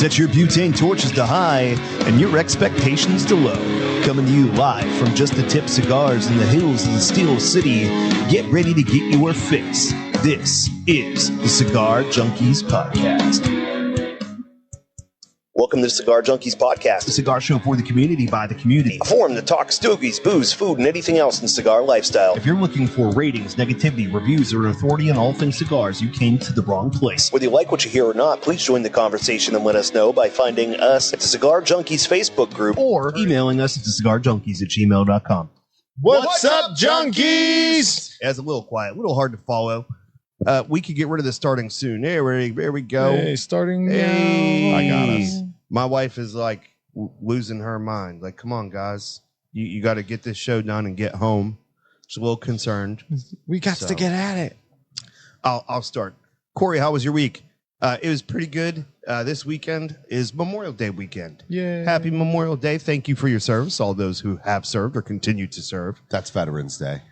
Set your butane torches to high and your expectations to low. Coming to you live from Just the Tip Cigars in the hills of the Steel City. Get ready to get your fix. This is the Cigar Junkies Podcast. Welcome to the Cigar Junkies Podcast, a cigar show for the community by the community. A forum to talk stogies, booze, food, and anything else in the cigar lifestyle. If you're looking for ratings, negativity, reviews, or authority on all things cigars, you came to the wrong place. Whether you like what you hear or not, please join the conversation and let us know by finding us at the Cigar Junkies Facebook group or emailing us at thecigarjunkies@gmail.com. What's up, junkies? It's a little quiet, a little hard to follow. We could get rid of this starting soon. There we go. Hey, starting Hey. now. I got us. My wife is like losing her mind. Like, come on, guys. You got to get this show done and get home. She's a little concerned. We got to get at it. I'll start. Corey, how was your week? It was pretty good. This weekend is Memorial Day weekend. Yeah. Happy Memorial Day. Thank you for your service, all those who have served or continue to serve. That's Veterans Day.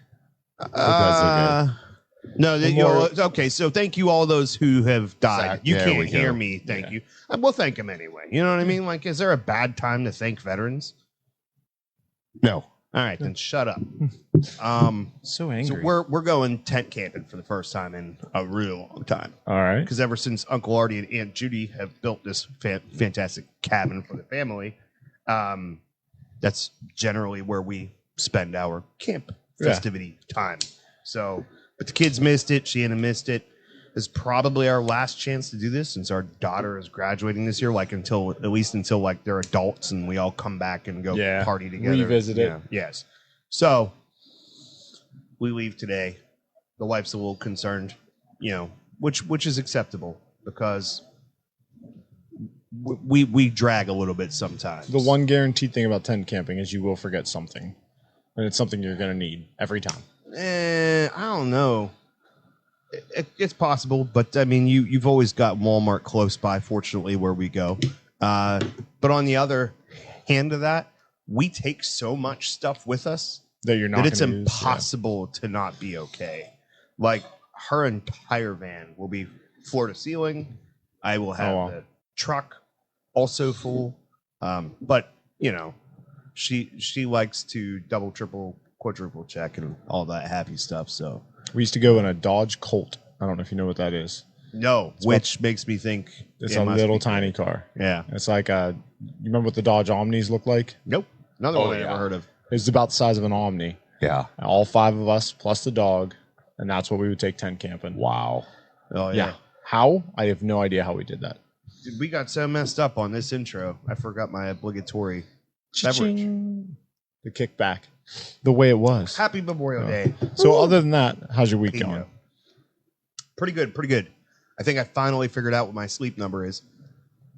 No, okay. So thank you, all those who have died. You There can't we go. hear me. Thank you. We'll thank them anyway. You know what I mean? Like, is there a bad time to thank veterans? No. All right, then shut up. So angry. So we're going tent camping for the first time in a real long time. All right. Because ever since Uncle Artie and Aunt Judy have built this fantastic cabin for the family, that's generally where we spend our camp festivity time. So, but the kids missed it. Shannon missed it. This is probably our last chance to do this since our daughter is graduating this year. Like at least until like they're adults and we all come back and go party together. Revisit it. Yeah. Yes. So we leave today. The wife's a little concerned, which is acceptable because we drag a little bit sometimes. The one guaranteed thing about tent camping is you will forget something. And it's something you're going to need every time. I don't know. It's possible, but I mean, you've always got Walmart close by, fortunately, where we go. But on the other hand of that, we take so much stuff with us that you're not. That it's impossible to not be okay. Like her entire van will be floor to ceiling. I will have the truck also full. But she likes to double, triple, quadruple check and all that happy stuff. So we used to go in a Dodge Colt. I don't know if you know what that is. No, which makes me think it's a little tiny car. Yeah, it's like you remember what the Dodge Omnis look like? Nope, another one I never heard of. It's about the size of an Omni. Yeah, all five of us plus the dog, and that's what we would take tent camping. Wow. Oh yeah. How? I have no idea how we did that. Dude, we got so messed up on this intro. I forgot my obligatory beverage. The kickback. The way it was. Happy Memorial Day. So other than that, how's your week going? Pretty good. I think I finally figured out what my sleep number is.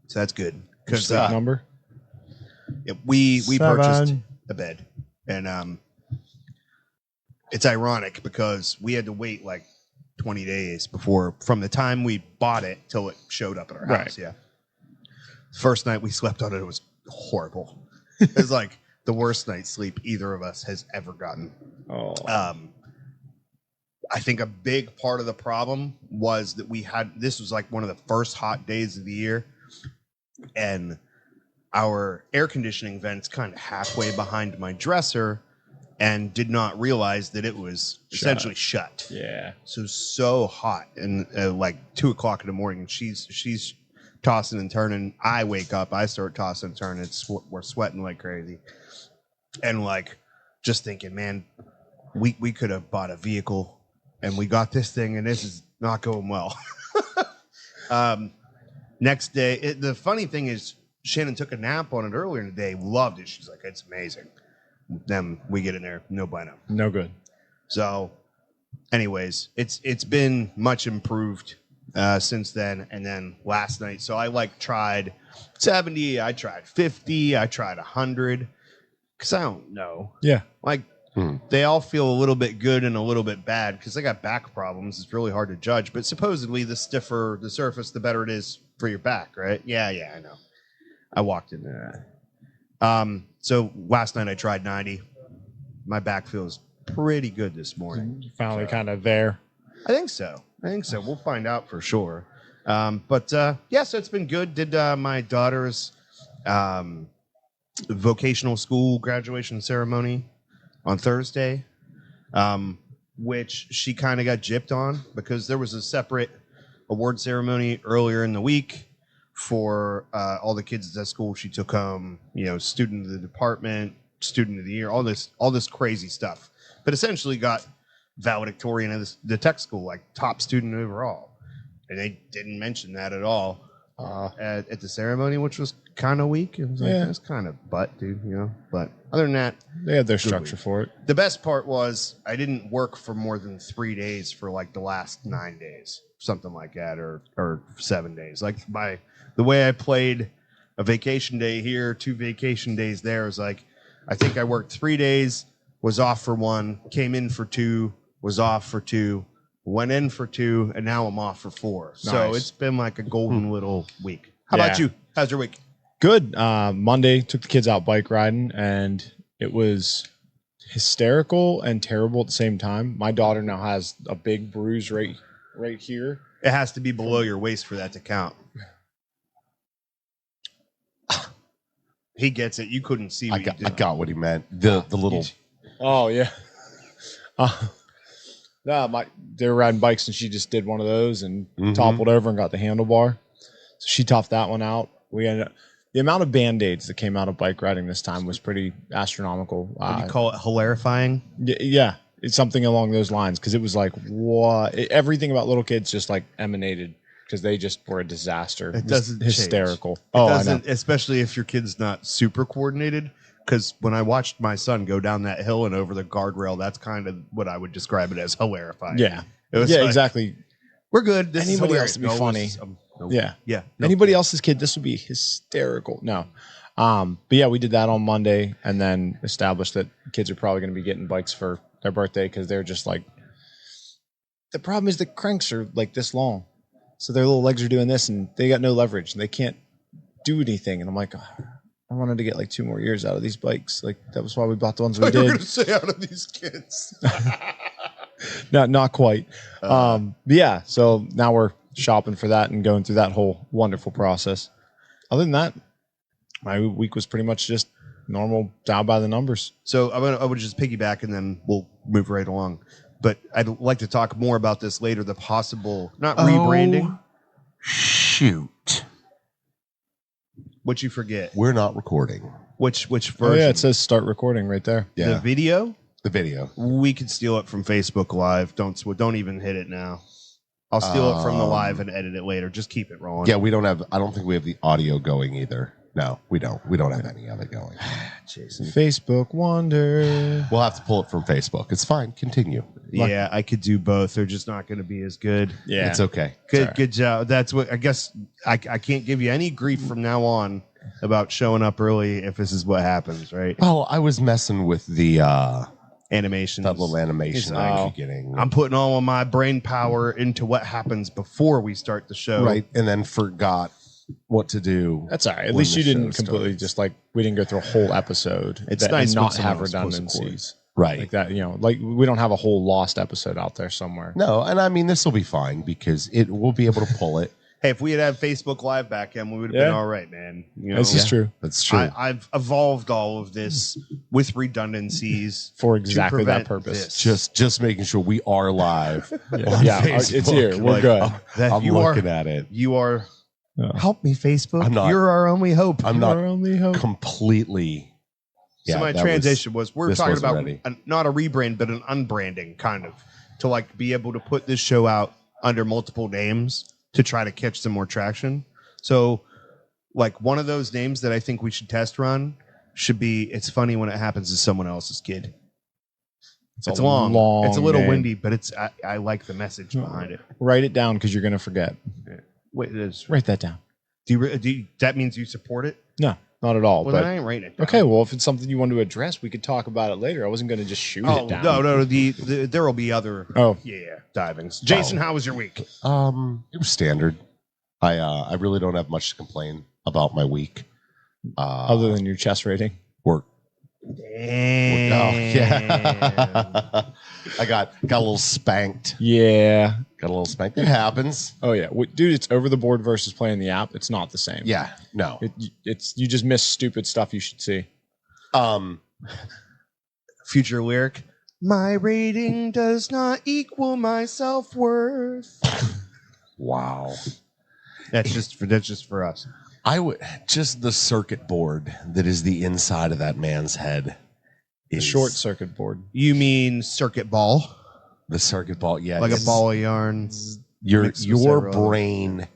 So that's good. Because sleep number? We purchased a bed. And it's ironic because we had to wait like 20 days from the time we bought it till it showed up at our house. Yeah. First night we slept on it was horrible. It was like the worst night's sleep either of us has ever gotten. I think a big part of the problem was that this was like one of the first hot days of the year, and our air conditioning vent's kind of halfway behind my dresser and did not realize that it was essentially shut. Yeah. So hot, and like 2:00 in the morning, and she's tossing and turning. I wake up, I start tossing and turning. We're sweating like crazy. And like just thinking, man, we could have bought a vehicle and we got this thing and this is not going well. Next day, the funny thing is Shannon took a nap on it earlier in the day, loved it. She's like, it's amazing. Then we get in there, no bueno. No good. So anyways, it's been much improved since then. And then last night, so I tried 70, I tried 50, I tried 100. Because I don't know. Yeah. They all feel a little bit good and a little bit bad because I got back problems. It's really hard to judge. But supposedly the stiffer the surface, the better it is for your back, right? Yeah, I know. I walked into that. So last night I tried 90. My back feels pretty good this morning. Finally kind of there. I think so. We'll find out for sure. Yeah, so it's been good. Did my daughter's vocational school graduation ceremony on Thursday, which she kind of got gypped on because there was a separate award ceremony earlier in the week for all the kids at that school. She took home, student of the department, student of the year, all this crazy stuff. But essentially got valedictorian of the tech school, like top student overall. And they didn't mention that at all at the ceremony, which was kind of weak. It was like, that's kind of butt, dude, But other than that, they had their structure for it. The best part was I didn't work for more than 3 days for like the last 9 days, something like that, or 7 days. Like the way I played a vacation day here, 2 vacation days there is like, I think I worked 3 days, was off for 1, came in for 2, was off for 2, went in for 2, and now I'm off for 4. Nice. So it's been like a golden little week. How about you? How's your week? Good. Monday, took the kids out bike riding, and it was hysterical and terrible at the same time. My daughter now has a big bruise right here. It has to be below your waist for that to count. He gets it. You couldn't see what I got what he meant. The little... Oh, yeah. They were riding bikes, and she just did one of those and toppled over and got the handlebar. So she toughed that one out. We ended up, the amount of Band-Aids that came out of bike riding this time was pretty astronomical. Would you call it hilarifying? Yeah, it's something along those lines, because it was like, what? Everything about little kids just like emanated, because they just were a disaster. It doesn't hysterical. It doesn't, especially if your kid's not super coordinated. Because when I watched my son go down that hill and over the guardrail, that's kind of what I would describe it as hilarifying. Yeah, it was exactly. We're good. This Anybody is else would be funny. No. Yeah. No. Anybody else's kid, this would be hysterical. No. But yeah, we did that on Monday, and then established that kids are probably going to be getting bikes for their birthday, because they're just like, the problem is the cranks are like this long. So their little legs are doing this, and they got no leverage, and they can't do anything. And I'm like, I wanted to get like 2 more years out of these bikes. Like, that was why we bought the ones we did. You were going to say out of these kids. Not quite. But yeah, so now we're shopping for that and going through that whole wonderful process. Other than that, my week was pretty much just normal, down by the numbers. So I would just piggyback, and then we'll move right along. But I'd like to talk more about this later, the possible, not rebranding. Shoot. What you forget? We're not recording. Which version? Oh yeah, it says start recording right there. Yeah. The video? The video. We could steal it from Facebook Live. Don't even hit it now. I'll steal it from the live and edit it later. Just keep it rolling. Yeah, I don't think we have the audio going either. No, we don't. We don't have any of it going. Jason. Facebook Wonder. We'll have to pull it from Facebook. It's fine. Continue. Yeah, I could do both. They're just not going to be as good. Yeah. It's okay. Good job. That's what I guess. I can't give you any grief from now on about showing up early if this is what happens, right? Well, I was messing with the Animations. that little animation I keep getting. I'm putting all of my brain power into what happens before we start the show. Right, and then forgot what to do. That's all right. At when least the you didn't show completely starts. just like, we didn't go through a whole episode. It's nice and when not someone have else posts a redundancies. Right. Like that, like we don't have a whole lost episode out there somewhere. No, and I mean, this will be fine because we'll be able to pull it. Hey, if we had Facebook Live back in, we would have been all right, man. This is true. That's true. I've evolved all of this with redundancies For to exactly that prevent purpose. this. just making sure we are live. Yeah, it's here. We're good. That I'm you looking are, at it. You are. Yeah. Help me, Facebook. I'm not- You're our only hope. I'm not Our only hope. completely. So my that transition was we're this talking wasn't about ready. not a rebrand, but an unbranding kind of to like be able to put this show out under multiple names to try to catch some more traction. So like one of those names that I think we should test run should be It's Funny When It Happens to Someone Else's Kid. It's long. It's a little name. windy, but I like the message behind it. Write it down because you're going to forget. Wait, it is. Write that down. Do you, that means you support it? No, not at all. Well, but then I ain't writing it down. okay, well, if it's something you want to address, we could talk about it later. I wasn't going to just shoot it down. No. There will be other. Oh. Divings. Jason, how was your week? It was standard. I really don't have much to complain about my week. Other than your chest rating. Work. Damn. Oh, yeah. I got a little spanked. Yeah. Got a little spank. It happens. Oh yeah, dude, it's over the board versus playing the app. It's not the same. Yeah, no. It's you just miss stupid stuff you should see. Future lyric. My rating does not equal my self-worth. Wow. That's just for us. I would just the circuit board that is the inside of that man's head. The short circuit board. You mean circuit ball? The circuit ball, yeah. Like a ball of yarn. Your mixed with several brain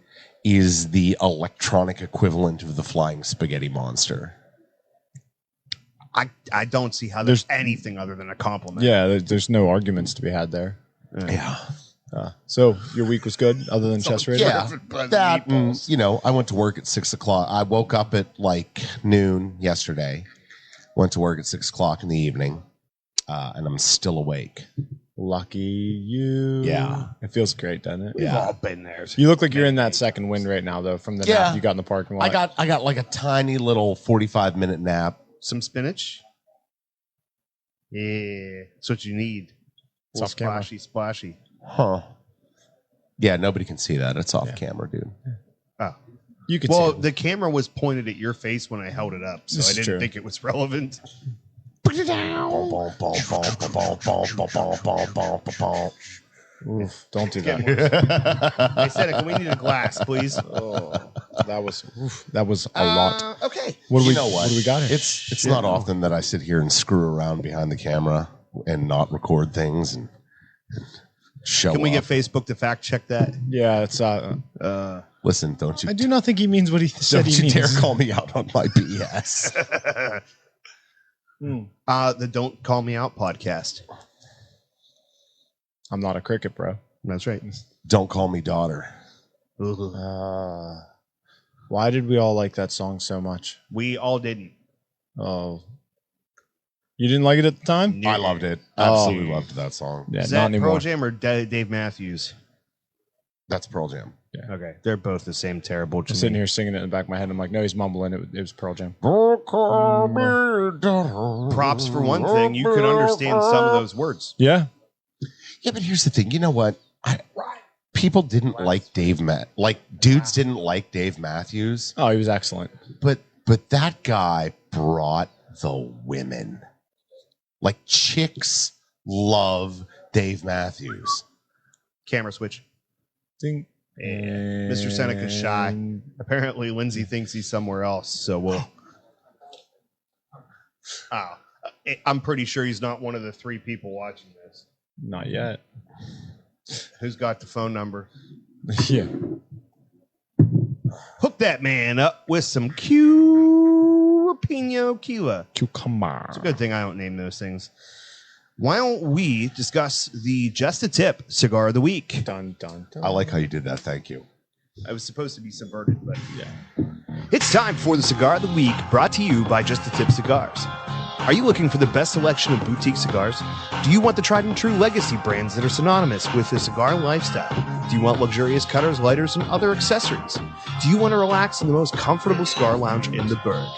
is the electronic equivalent of the flying spaghetti monster. I don't see how there's anything other than a compliment. Yeah, there's no arguments to be had there. Yeah. So your week was good, other than chess radio. Yeah, that I went to work at 6 o'clock. I woke up at like noon yesterday. Went to work at 6 o'clock in the evening, and I'm still awake. Lucky you. Yeah. It feels great, doesn't it? We've all been there. You look like you're in that second wind right now, though, from the nap you got in the parking lot. I got like a tiny little 45-minute nap. Some spinach. Yeah, that's what you need. It's off camera. Splashy. Huh. Yeah, nobody can see that. It's off camera, dude. Oh. You could Well, see the camera was pointed at your face when I held it up, so This I is didn't true. think it was relevant. Oof, don't do that. I said, can we need a glass, please? Oh, that was a lot. Okay. What do we What do we got here? It's not often that I sit here and screw around behind the camera and not record things and show Can we get up. Facebook to fact check that? Yeah, it's Listen, don't you I do not think he means what he said don't he you means. dare call me out on my BS. The Don't Call Me Out podcast. I'm not a cricket, bro. That's right. Don't call me daughter. Why did we all like that song so much? We all didn't. Oh, you didn't like it at the time? I loved it. Oh. Absolutely loved that song. Yeah, Is not that anymore. Pearl Jam or Dave Matthews? That's Pearl Jam. Okay. They're both the same terrible. I'm sitting here singing it in the back of my head. I'm like, no, he's mumbling. It was Pearl Jam. Props for one thing. You could understand some of those words. Yeah. Yeah, but here's the thing. You know what? People didn't like dudes didn't like Dave Matthews, Oh, he was excellent. but that guy brought the women. Like chicks love Dave Matthews. Camera switch. Ding. And Mr. Seneca's shy. Apparently, Lindsay thinks he's somewhere else. So we'll. I'm pretty sure he's not one of the 3 people watching this. Not yet. Who's got the phone number? Yeah. Hook that man up with some Pino Kila. Cucumber. It's a good thing I don't name those things. Why don't we discuss the Just a Tip cigar of the week? Dun, dun, dun. I like how you did that. Thank you. I was supposed to be subverted, but Yeah. it's time for the Cigar of the Week, brought to you by Just a Tip Cigars. Are you looking for the best selection of boutique cigars? Do you want the tried and true legacy brands that are synonymous with the cigar lifestyle? Do you want luxurious cutters, lighters, and other accessories? Do you want to relax in the most comfortable cigar lounge in the burg?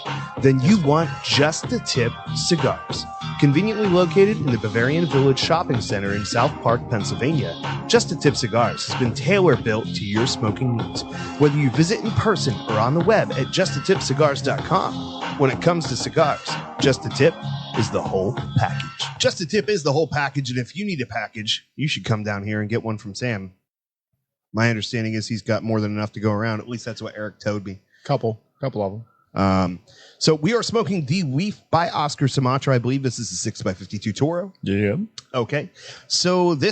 Then you want Just a Tip Cigars. Conveniently located in the Bavarian Village Shopping Center in South Park, Pennsylvania, Just a Tip Cigars has been tailor-built to your smoking needs. Whether you visit in person or on the web at justatipcigars.com. When it comes to cigars, Just a Tip is the whole package. Just a Tip is the whole package, and if you need a package, you should come down here and get one from Sam. My understanding is he's got more than enough to go around. At least that's what Eric told me. Couple of them. So we are smoking the Leaf by Oscar Sumatra. I believe this is a 6x52 Toro. Yeah. Okay. So the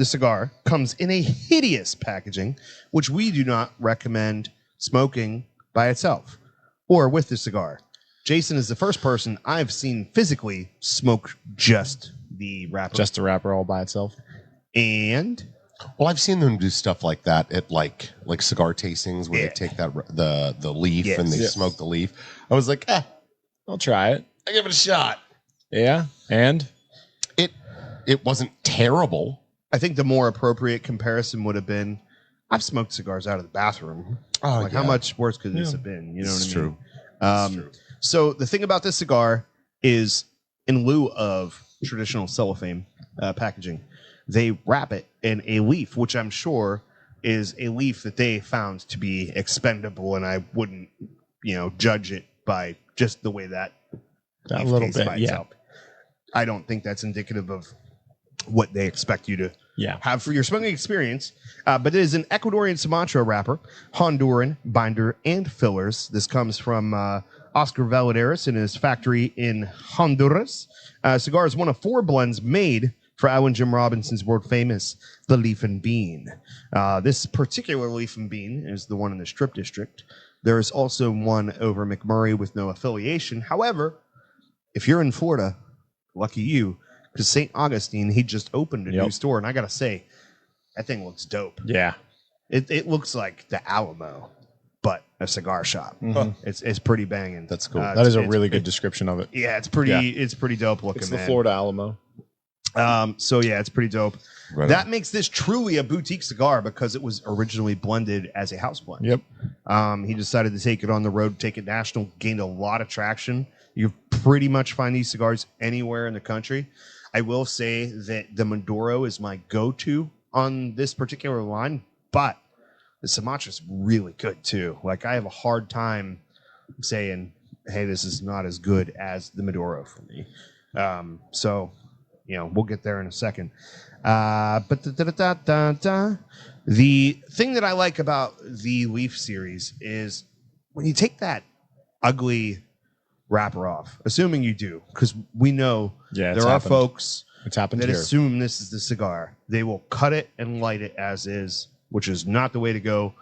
cigar comes in a hideous packaging, which we do not recommend smoking by itself or with the cigar. Jason is the first person I've seen physically smoke just the wrapper. Just the wrapper all by itself. And Well, I've seen them do stuff like that at like cigar tastings where they take that the leaf and they smoke the leaf. I was like, I'll try it. I give it a shot. Yeah. And It wasn't terrible. I think the more appropriate comparison would have been, I've smoked cigars out of the bathroom. Oh, How much worse could this have been? You know It's what I mean? So the thing about this cigar is, in lieu of traditional cellophane packaging, they wrap it in a leaf, which I'm sure is a leaf that they found to be expendable, and I wouldn't, judge it by just the way that leaf little tastes bit, by yeah. itself. I don't think that's indicative of what they expect you to have for your smoking experience. But it is an Ecuadorian Sumatra wrapper, Honduran binder and fillers. This comes from Oscar Valadares in his factory in Honduras. Cigar is one of 4 blends made for Alan Jim Robinson's world famous The Leaf and Bean. This particular Leaf and Bean is the one in the Strip District. There is also one over McMurray with no affiliation. However, if you're in Florida, lucky you, because St. Augustine, he just opened a new store, and I gotta say, that thing looks dope. Yeah. It looks like the Alamo, but a cigar shop. It's pretty banging. That's cool. That is a really good description of it. Yeah, it's pretty dope looking. It's the man. Florida Alamo. So yeah, it's pretty dope. Right That makes this truly a boutique cigar because it was originally blended as a house blend. Yep. He decided to take it on the road, take it national, gained a lot of traction. You pretty much find these cigars anywhere in the country. I will say that the Maduro is my go-to on this particular line, but the Sumatra is really good too. Like, I have a hard time saying, hey, this is not as good as the Maduro for me. So, we'll get there in a second. But the thing that I like about the Leaf series is when you take that ugly wrapper off, assuming you do, because we know there are folks it's happened that here. assume this is the cigar. They will cut it and light it as is, which is not the way to go.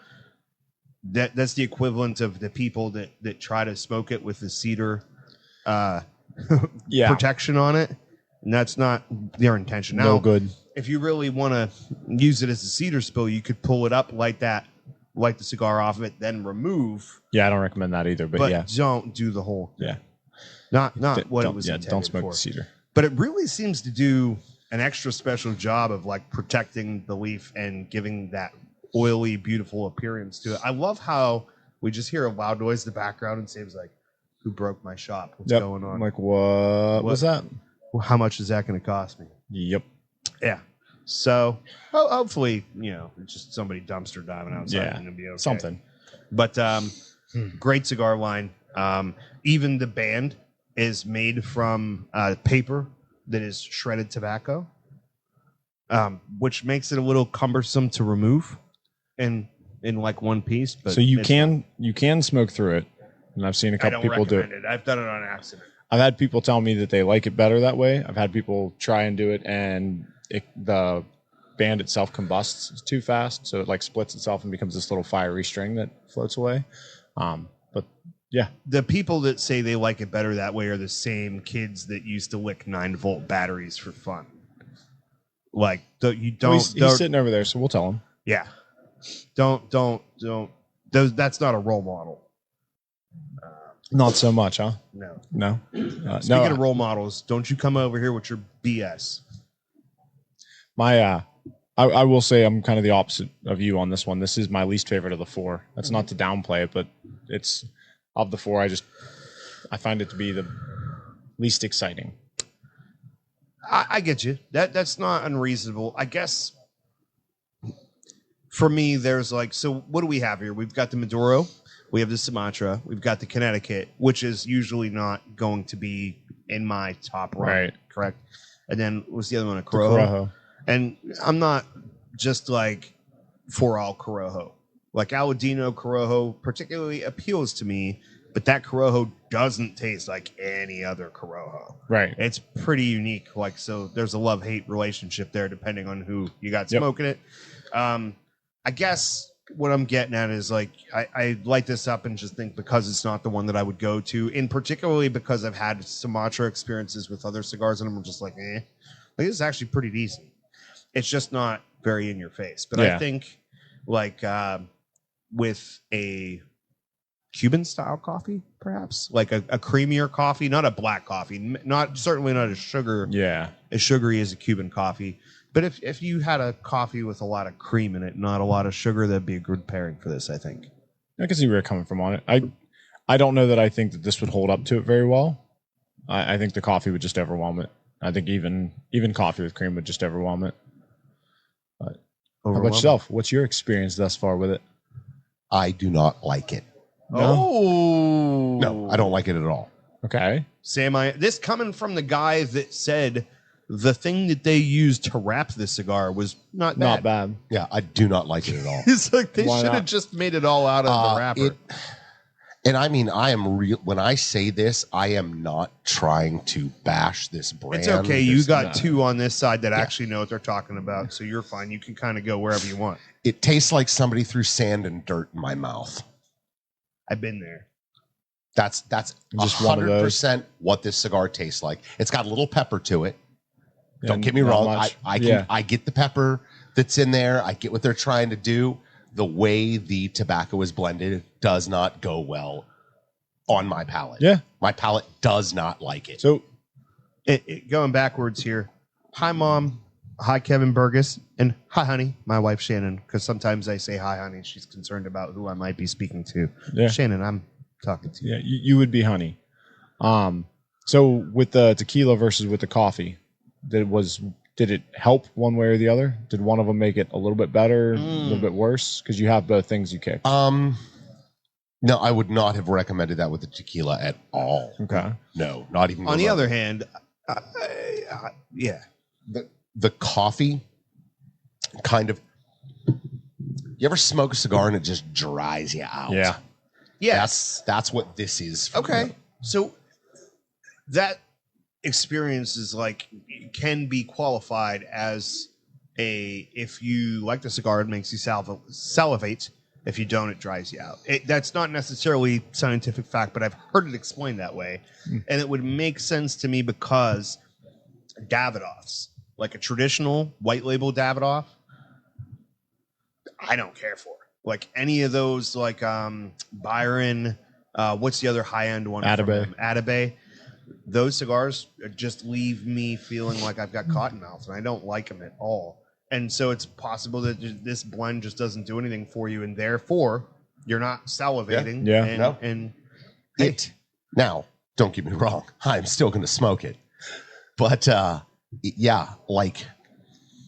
That's the equivalent of the people that try to smoke it with the cedar protection on it, and that's not their intention. Now, No good. if you really want to use it as a cedar spill, you could pull it up, light the cigar off of it, then remove. Yeah, I don't recommend that either. But yeah, don't do the whole. yeah, Not what it was intended don't smoke for. the cedar. But it really seems to do an extra special job of like protecting the leaf and giving that oily, beautiful appearance to it. I love how we just hear a loud noise in the background and Sam's like, "Who broke my shop? What's going on? I'm like, what was that? Well, how much is that going to cost me?" Yep. Yeah. So hopefully, it's just somebody dumpster diving outside and it'll be okay. Something. But great cigar line. Even the band is made from paper that is shredded tobacco, which makes it a little cumbersome to remove in like one piece. But so you can smoke through it, and I've seen a couple people do it. I've done it on accident. I've had people tell me that they like it better that way. I've had people try and do it, and the band itself combusts too fast, so it like splits itself and becomes this little fiery string that floats away. But yeah, the people that say they like it better that way are the same kids that used to lick 9-volt batteries for fun. Like, you don't. He's sitting over there, so we'll tell him. Yeah, don't. That's not a role model. Not so much, huh? No. Speaking of role models, don't you come over here with your BS. My I will say I'm kind of the opposite of you on this one. This is my least favorite of the 4. That's not to downplay it, but it's of the 4. I find it to be the least exciting. I get you. That's not unreasonable. I guess for me, there's so what do we have here? We've got the Maduro, we have the Sumatra, we've got the Connecticut, which is usually not going to be in my top run, right? Correct. And then what's the other one? A Corojo. And I'm not just for all Corojo. Like Aladino Corojo particularly appeals to me, but that Corojo doesn't taste like any other Corojo. Right. It's pretty unique. So there's a love-hate relationship there depending on who you got smoking it. I guess what I'm getting at is I light this up and just think because it's not the one that I would go to, and particularly because I've had Sumatra experiences with other cigars and I'm just like, this is actually pretty decent. It's just not very in your face. But I think with a Cuban style coffee, perhaps like a creamier coffee, not a black coffee, certainly not as sugary as a Cuban coffee. But if you had a coffee with a lot of cream in it, not a lot of sugar, that'd be a good pairing for this, I think. I can see where you're coming from on it. I don't know that I think that this would hold up to it very well. I think the coffee would just overwhelm it. I think even coffee with cream would just overwhelm it. How about yourself? What's your experience thus far with it? I do not like it. Oh No, I don't like it at all. Okay. Sam, this coming from the guy that said the thing that they used to wrap the cigar was not bad. Not bad. Yeah, I do not like it at all. It's like they Why should have not? just made it all out of the wrapper. And I mean, I am real. When I say this, I am not trying to bash this brand. It's okay. You There's got not- two on this side that actually know what they're talking about, so you're fine. You can kind of go wherever you want. It tastes like somebody threw sand and dirt in my mouth. I've been there. That's Just one of those. 100% what this cigar tastes like. It's got a little pepper to it. Don't And get me not wrong. much. I get the pepper that's in there. I get what they're trying to do. The way the tobacco is blended does not go well on my palate. Yeah. My palate does not like it. So Going backwards here. Hi, Mom. Hi, Kevin Burgess. And hi, honey, my wife, Shannon. Because sometimes I say hi, honey. She's concerned about who I might be speaking to. yeah, Shannon, I'm talking to you. yeah, you would be honey. So with the tequila versus with the coffee, did it help one way or the other? Did one of them make it a little bit better, a little bit worse? Because you have both things you kick. No, I would not have recommended that with the tequila at all. Okay. No, not even. On the remotely. other hand, yeah. The coffee kind of. You ever smoke a cigar and it just dries you out? Yeah. Yes. That's what this is. For Okay. me. So that experience is like can be qualified as if you like the cigar, it makes you salivate. If you don't, it dries you out. That's not necessarily scientific fact, but I've heard it explained that way. And it would make sense to me because Davidoffs, like a traditional white label Davidoff, I don't care for. Like any of those, like Byron, what's the other high end one? Atabey. Atabey. Those cigars just leave me feeling like I've got cotton mouth, and I don't like them at all. And so it's possible that this blend just doesn't do anything for you, and therefore you're not salivating. Yeah. And, No. and Now, don't get me wrong. I'm still going to smoke it, but yeah, like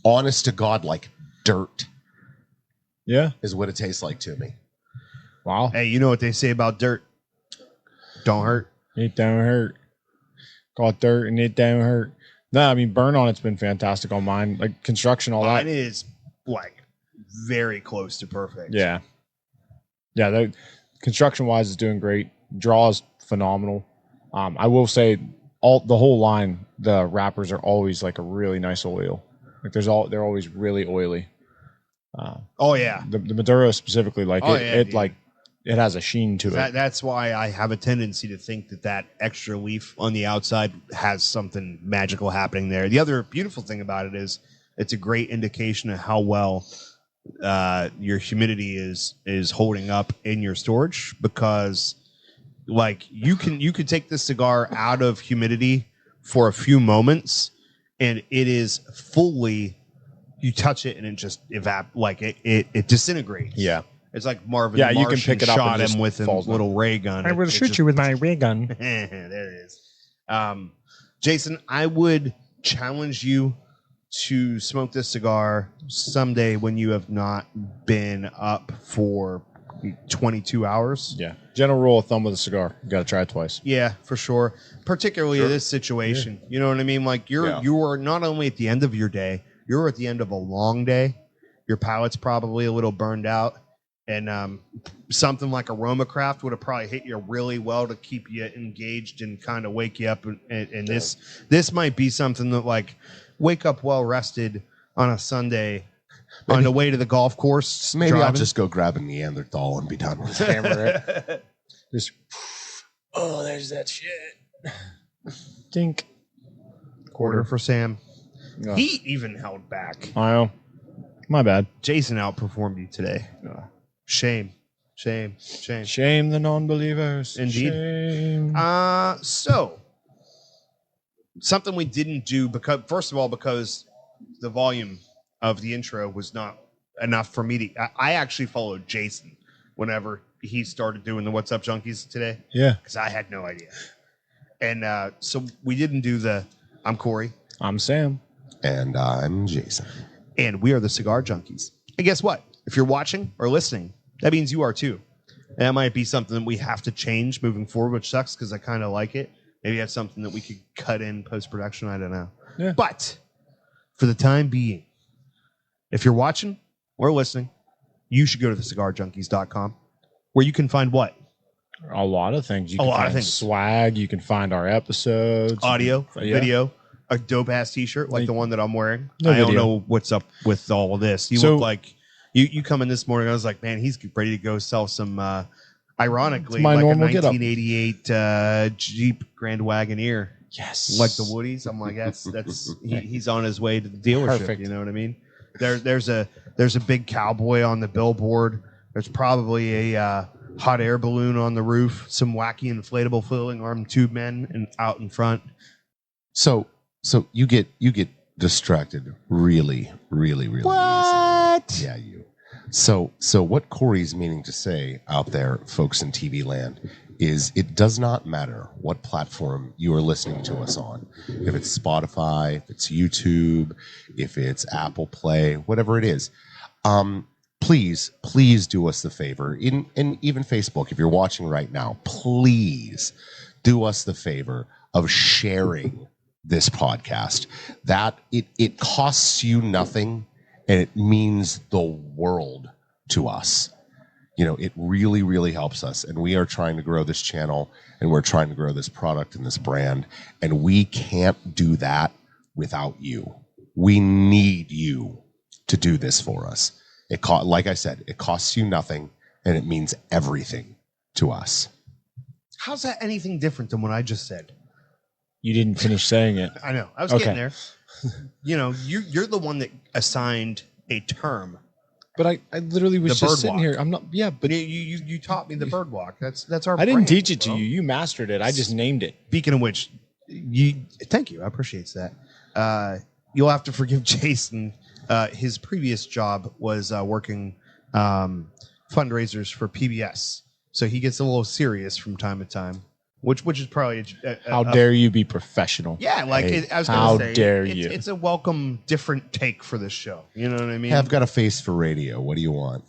honest to God, like dirt Yeah. is what it tastes like to me. Wow. hey, you know what they say about dirt? Don't hurt. It don't hurt. Got dirt and it don't hurt. No, I mean burn on it's been fantastic on mine. Like construction, all Mine that. is like very close to perfect. Yeah. Yeah, the construction wise is doing great. Draw is phenomenal. I will say the whole line, the wrappers are always like a really nice oil. Like they're always really oily. Oh yeah. The Maduro specifically, like Oh, it, yeah, it dude. like it has a sheen to it. That's why I have a tendency to think that extra leaf on the outside has something magical happening there. The other beautiful thing about it is it's a great indication of how well your humidity is holding up in your storage, because like you could take this cigar out of humidity for a few moments and it is fully, you touch it and it just it disintegrates. Yeah. It's like Marvin. Yeah, the you can Martian pick it up shot and just him with a falls down. little ray gun. I will shoot you with my ray gun. There it is. Jason, I would challenge you to smoke this cigar someday when you have not been up for 22 hours. Yeah. General rule of thumb with a cigar. You got to try it twice. Yeah, for sure. Particularly in this situation. You know what I mean? Like you are not only at the end of your day, you're at the end of a long day. Your palate's probably a little burned out. And something like Aroma Craft would have probably hit you really well to keep you engaged and kind of wake you up. And this might be something that like wake up well rested on a Sunday on the way to the golf course. Maybe I'll driving. just go grab a Neanderthal and be done with it. Hammer it. Just oh, there's that shit. Dink. quarter for Sam. Oh, He even held back. I know. My bad. Jason outperformed you today. Shame. Shame. Shame the non-believers. Indeed. Shame. So something we didn't do because because the volume of the intro was not enough for me to. I actually followed Jason whenever he started doing the What's Up Junkies today Yeah. because I had no idea. And so we didn't do the. I'm Corey, I'm Sam. And I'm Jason. and we are the Cigar Junkies. And guess what? If you're watching or listening, that means you are too. And that might be something that we have to change moving forward, which sucks because I kind of like it. Maybe that's something that we could cut in post-production. I don't know. Yeah. But for the time being, if you're watching or listening, you should go to thecigarjunkies.com where you can find what? A lot of things. You A can lot of find things. swag. You can find our episodes. Audio, Yeah. video, a dope-ass t-shirt like the one that I'm wearing. No I don't video. know what's up with all of this. You So- look like... You come in this morning, I was like, man, he's ready to go sell some, ironically, It's my like a normal getup. 1988 Jeep Grand Wagoneer. Yes. Like the Woodies. I'm like, he's on his way to the dealership. Perfect. You know what I mean? There's a big cowboy on the billboard. There's probably a hot air balloon on the roof, some wacky inflatable flailing armed tube men out in front. So you get distracted really, really, really What? easy. Yeah, you. So what Corey's meaning to say out there, folks in TV land, is it does not matter what platform you are listening to us on. If it's Spotify, if it's YouTube, if it's Apple Play, whatever it is. Please do us the favor. And even Facebook, if you're watching right now, please do us the favor of sharing this podcast. That it costs you nothing and it means the world to us. You know, it really, really helps us. And we are trying to grow this channel and we're trying to grow this product and this brand. And we can't do that without you. We need you to do this for us. Like I said, it costs you nothing and it means everything to us. How's that anything different than what I just said? You didn't finish saying it. I know. I was Okay. getting there. You know, you're the one that assigned a term. But I literally was The just bird sitting walk. here. I'm not. Yeah, but But you taught me the bird walk. That's our. I didn't brand, teach it to bro. you. You mastered it. I just named it. Speaking of which, thank you. I appreciate that. You'll have to forgive Jason. His previous job was working fundraisers for PBS, so he gets a little serious from time to time. Which is probably How dare you be professional? yeah, like Hey, I was how gonna say, dare it's, you? It's a welcome, different take for this show. You know what I mean? Hey, I've got a face for radio. What do you want?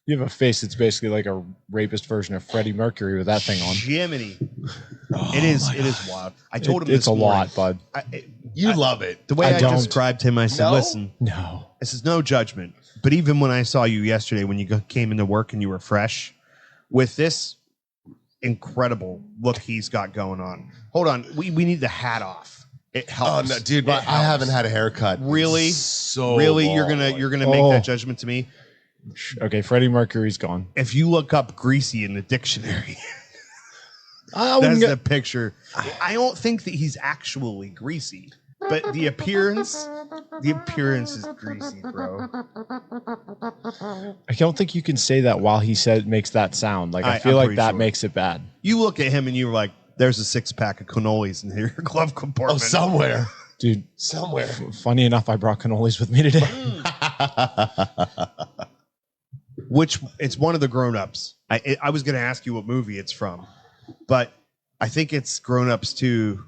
You have a face that's basically like a rapist version of Freddie Mercury with that thing on. Jiminy. Oh, It is wild. I told him It's this a morning, lot, bud. You love it. The way I I, don't. described him, I said, No? listen, No. this is no judgment. But even when I saw you yesterday, when you came into work and you were fresh, with this incredible look he's got going on. Hold on. We need the hat off. It Oh helps. no, dude! It I helps. haven't had a haircut. in Really? So Really, long. you're gonna make Oh. that judgment to me? Okay, Freddie Mercury's gone. If you look up greasy in the dictionary, I wouldn't that's get- the picture. I don't think that he's actually greasy, but the appearance is greasy, bro. I don't think you can say that while he makes that sound. Like I feel I'm like pretty that sure. makes it bad. You look at him and you're like, "There's a 6-pack of cannolis in your glove Oh, compartment." somewhere, Dude, somewhere. funny enough, I brought cannolis with me today. Which it's one of the grown-ups. I was going to ask you what movie it's from, but I think it's Grown Ups 2.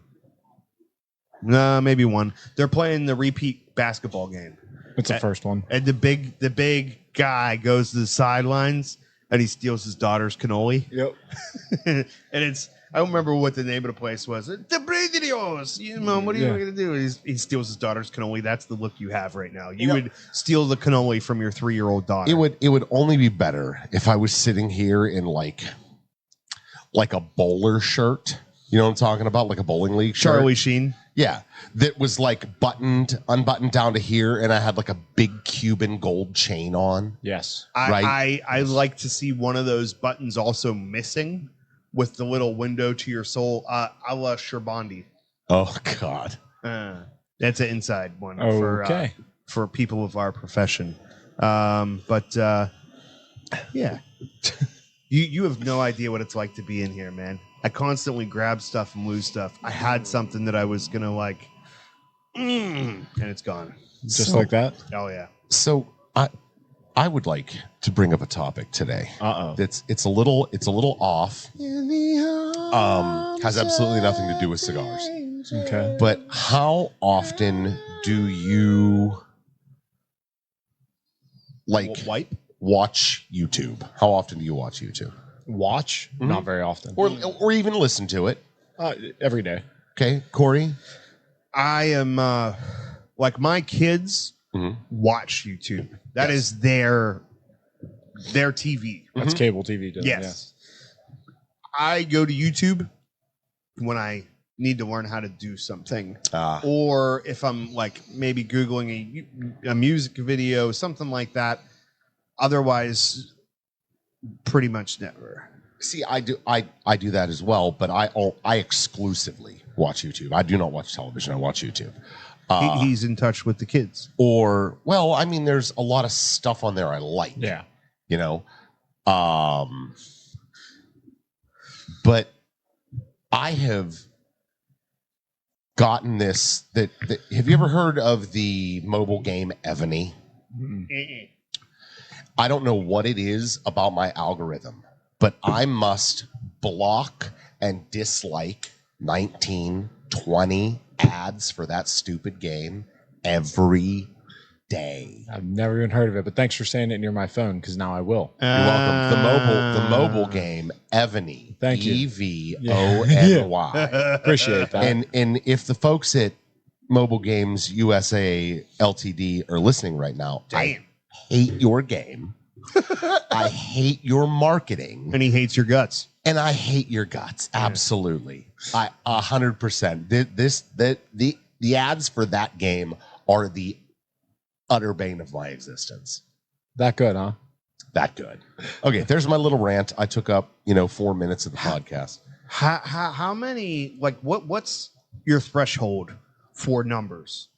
No, maybe one. They're playing the repeat basketball game, It's the first one. and the big guy goes to the sidelines and he steals his daughter's cannoli. Yep. And I don't remember what the name of the place was. The Bradios. You know, what are you Yeah. going to do? He steals his daughter's cannoli. That's the look you have right now. You would steal the cannoli from your 3-year-old daughter. It would only be better if I was sitting here in like a bowler shirt. You know what I'm talking about? Like a bowling league shirt. Charlie Sheen. Yeah. That was like unbuttoned down to here, and I had like a big Cuban gold chain on. Yes. Right. I like to see one of those buttons also missing with the little window to your soul, a la Sherbandi. Oh God. That's an inside one Okay. for people of our profession. But yeah, you have no idea what it's like to be in here, man. I constantly grab stuff and lose stuff. I had something that I was gonna like, and it's gone. Just So- like that. Oh yeah. So I would like to bring up a topic today. Uh-oh. It's a little off. Has absolutely nothing to do with cigars. Okay. But how often do you like Wipe? watch YouTube? How often do you watch YouTube? Watch? Not very often. Or even listen to it? Every day. Okay, Corey? I am like my kids watch YouTube. That is their TV. That's cable TV. Doing, Yes. I go to YouTube when I need to learn how to do something. Or if I'm like maybe Googling a music video, something like that. Otherwise, pretty much never. See, I do that as well, but I exclusively watch YouTube. I do not watch television. I watch YouTube. He's in touch with the kids. Or, well, I mean, there's a lot of stuff on there I like. Yeah. You know? But I have gotten this that have you ever heard of the mobile game Evany? I don't know what it is about my algorithm, but I must block and dislike 19, 20 ads for that stupid game every day. I've never even heard of it, but thanks for saying it near my phone because now I will. You're welcome. The mobile game Evany. Thank you. EVONY. Appreciate that. And if the folks at Mobile Games USA Ltd are listening right now, I hate your game. I hate your marketing. And he hates your guts. And I hate your guts. Absolutely. 100%. The ads for that game are the utter bane of my existence. That good, huh? That good. Okay, there's my little rant. I took up, 4 minutes of the podcast. How many, like, what's your threshold for numbers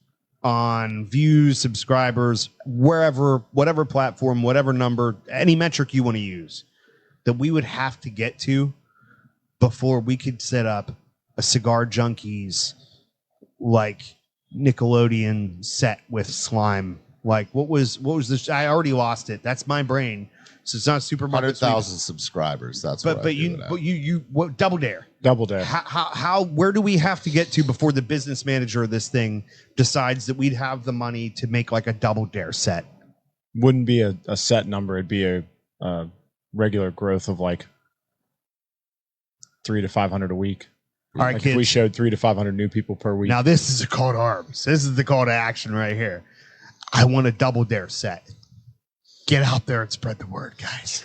on views, subscribers, whatever platform, whatever number, any metric you want to use that we would have to get to before we could set up a Cigar Junkies like Nickelodeon set with slime? Like, what was this? I already lost it. That's my brain. So it's not Super Mario. 100,000 subscribers. That's but what Double Dare. Double Dare. Where do we have to get to before the business manager of this thing decides that we'd have the money to make like a Double Dare set? Wouldn't be a set number. It'd be a regular growth of like 300 to 500 a week. All right, like kids. if we showed 300 to 500 new people per week. Now this is a call to arms. This is the call to action right here. I want a Double Dare set. Get out there and spread the word, guys.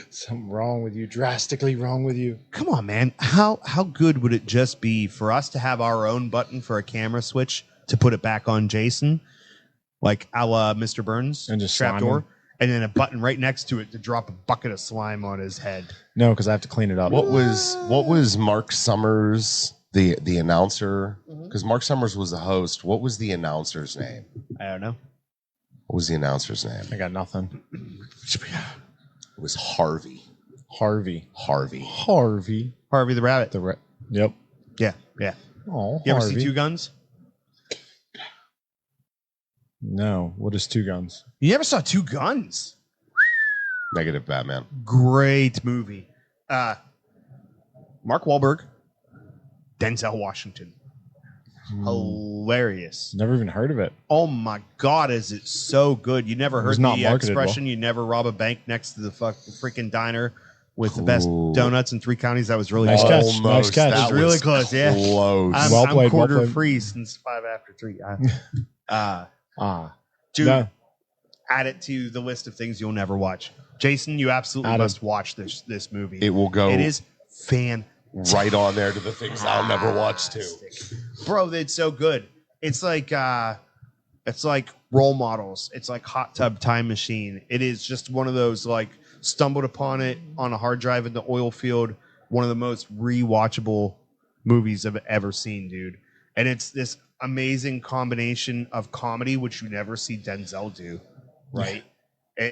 Something wrong with you. Drastically wrong with you. Come on, man. How good would it just be for us to have our own button for a camera switch to put it back on Jason, like a la Mr. Burns and just trapdoor, and then a button right next to it to drop a bucket of slime on his head? No, because I have to clean it up. What was Mark Summers, the announcer? Because Mark Summers was the host. What was the announcer's name? I don't know. What was the announcer's name? I got nothing. It was Harvey. Harvey Harvey the Rabbit. Yep. Yeah. Oh, You ever see Two Guns? No. What is Two Guns? You never saw Two Guns? Negative Batman. Great movie. Mark Wahlberg, Denzel Washington. Hilarious. Never even heard of it. Oh my God, is it so good? You never heard not the marketed expression, well. You never rob a bank next to the freaking diner with the best donuts in 3 counties? That was really Nice close. catch. Nice catch. That was really close, yeah. Close. I'm, Well I'm played, quarter well played. free since 5 after 3. Dude, No. add it to the list of things you'll never watch. Jason, you absolutely must watch this movie. It will go It is right on there to the things I'll never watch too. Bro, it's so good. It's like Role Models. It's like Hot Tub Time Machine. It is just one of those, like, stumbled upon it on a hard drive in the oil field. One of the most rewatchable movies I've ever seen, dude. And it's this amazing combination of comedy, which you never see Denzel do, right?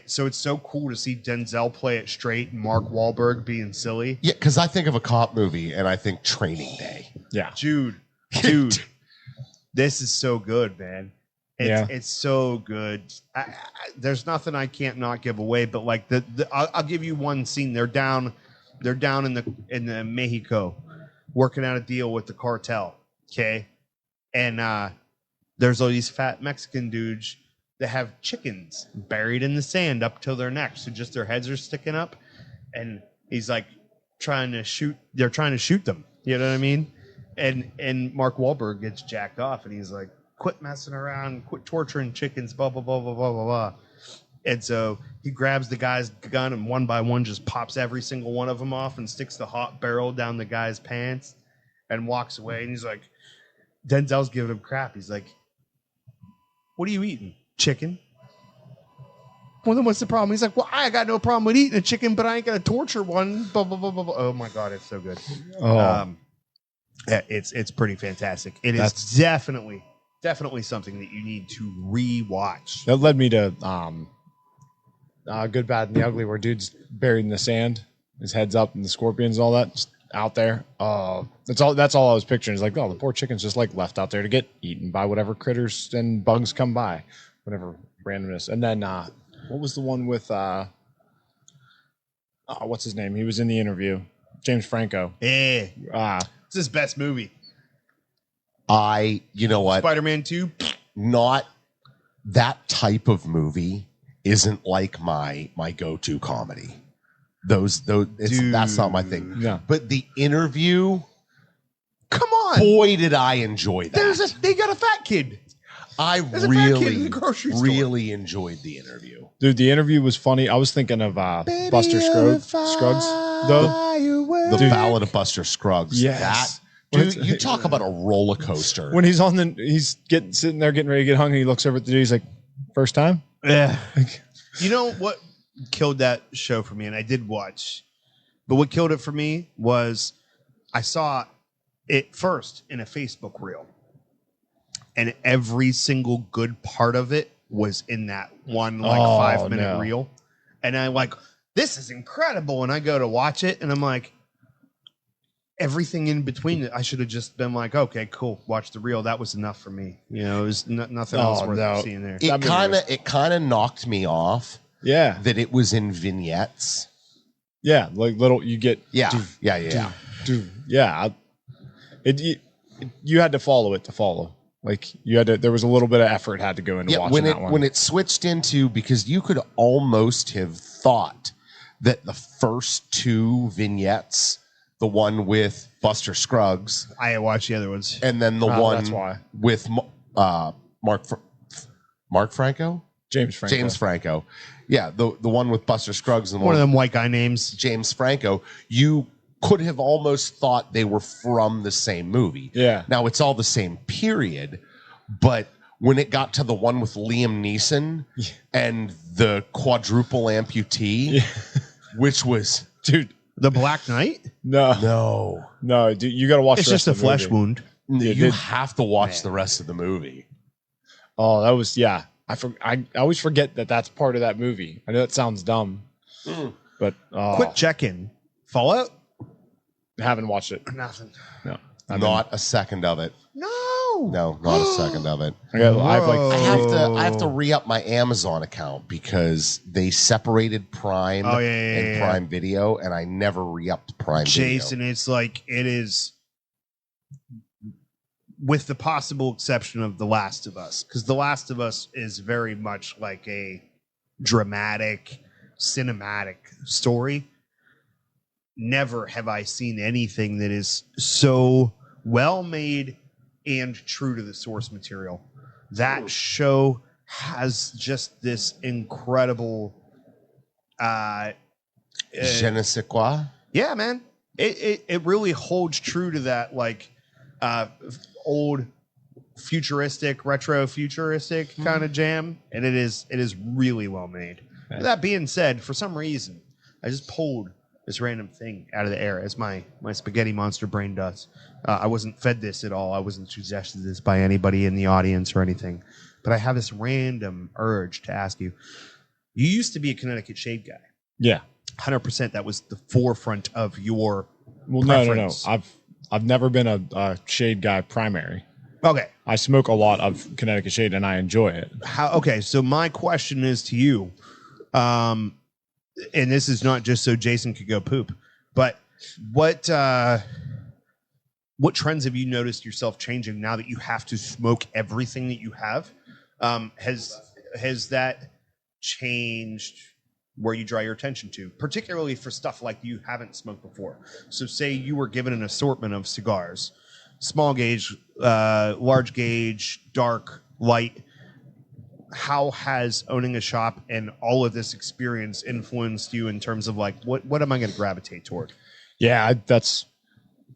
So it's so cool to see Denzel play it straight and Mark Wahlberg being silly. Yeah, because I think of a cop movie and I think Training Day. Yeah. Dude, this is so good, man. It's so good. There's nothing I can't not give away, but like I'll give you one scene. They're down in the Mexico, working out a deal with the cartel. Okay, and there's all these fat Mexican dudes they have chickens buried in the sand up till their necks, so just their heads are sticking up, and he's like trying to shoot. They're trying to shoot them. You know what I mean? And Mark Wahlberg gets jacked off, and he's like, "Quit messing around, quit torturing chickens." Blah blah blah blah blah blah blah. And so he grabs the guy's gun and one by one just pops every single one of them off and sticks the hot barrel down the guy's pants and walks away. And he's like, Denzel's giving him crap. He's like, "What are you eating? Chicken?" "Well, then what's the problem?" He's like, "Well, I got no problem with eating a chicken, but I ain't gonna torture one." Blah blah blah blah blah. Oh my god, it's so good. Yeah, it's pretty fantastic. It is definitely something that you need to rewatch. That led me to Good, Bad, and the Ugly, where dude's buried in the sand, his head's up, and the scorpions and all that just out there. That's all I was picturing. It's like, oh, the poor chicken's just like left out there to get eaten by whatever critters and bugs come by, whatever randomness. And then what was the one with what's his name? He was in the interview. James Franco. Yeah, it's his best movie. You know what? Spider-Man 2. Not that type of movie isn't like my go-to comedy. That's not my thing. Yeah. But The Interview, Come on. boy, did I enjoy that. They got a fat kid. I a fat kid in the grocery store. really enjoyed The Interview. Dude, the interview was funny. I was thinking of Buster Scruggs, though. The Ballad of Buster Scruggs. Yes. Dude, you talk about a roller coaster. When he's sitting there getting ready to get hung, and he looks over at the dude. He's like, "First time?" Yeah. You know what killed that show for me, and I did watch, but what killed it for me was I saw it first in a Facebook reel, and every single good part of it was in that one 5-minute reel, and I'm like, "This is incredible!" And I go to watch it, and I'm like, everything in between it, I should have just been like, "Okay, cool, watch the reel." That was enough for me. You know, it was nothing else worth seeing there. It kind of knocked me off. Yeah, that it was in vignettes. Yeah, like little you get. Yeah. You had to follow it to follow. Like you had to. There was a little bit of effort had to go into watching that one. When it switched into, because you could almost have thought that the first two vignettes, the one with Buster Scruggs, I watched the other ones, and then the one with Mark Franco, James Franco. Yeah, the one with Buster Scruggs and one of them white guy names, James Franco. You could have almost thought they were from the same movie. Yeah. Now it's all the same period, but when it got to the one with Liam Neeson and the quadruple amputee, which was, dude, The Black Knight? No, dude, you got to watch. It's just a flesh wound. You have to watch the rest of the movie. Oh, that was I always forget that that's part of that movie. I know that sounds dumb, but quick check-in. Fallout? Haven't watched it. Nothing. No, Not a second of it. No, not a second of it. I have to re-up my Amazon account because they separated Prime and Prime Video, and I never re-upped Prime Jason, Video. it's like it is, with the possible exception of The Last of Us, because The Last of Us is very much like a dramatic, cinematic story. Never have I seen anything that is so well made and true to the source material. That show has just this incredible Je ne sais quoi. Yeah, man. It really holds true to that, like old retro futuristic kind of jam, and it is really well made. Okay. That being said, for some reason, I just pulled this random thing out of the air, as my spaghetti monster brain does. I wasn't fed this at all. I wasn't suggested this by anybody in the audience or anything, but I have this random urge to ask you. You used to be a Connecticut Shade guy. Yeah. 100%. That was the forefront of your preference. No. I've never been a shade guy primary. Okay. I smoke a lot of Connecticut Shade and I enjoy it. Okay. So my question is to you, and this is not just so Jason could go poop, but what trends have you noticed yourself changing now that you have to smoke everything that you have? has that changed where you draw your attention to, particularly for stuff like you haven't smoked before? So say you were given an assortment of cigars, small gauge, large gauge, dark, light. How has owning a shop and all of this experience influenced you in terms of like, what am I going to gravitate toward? Yeah, there's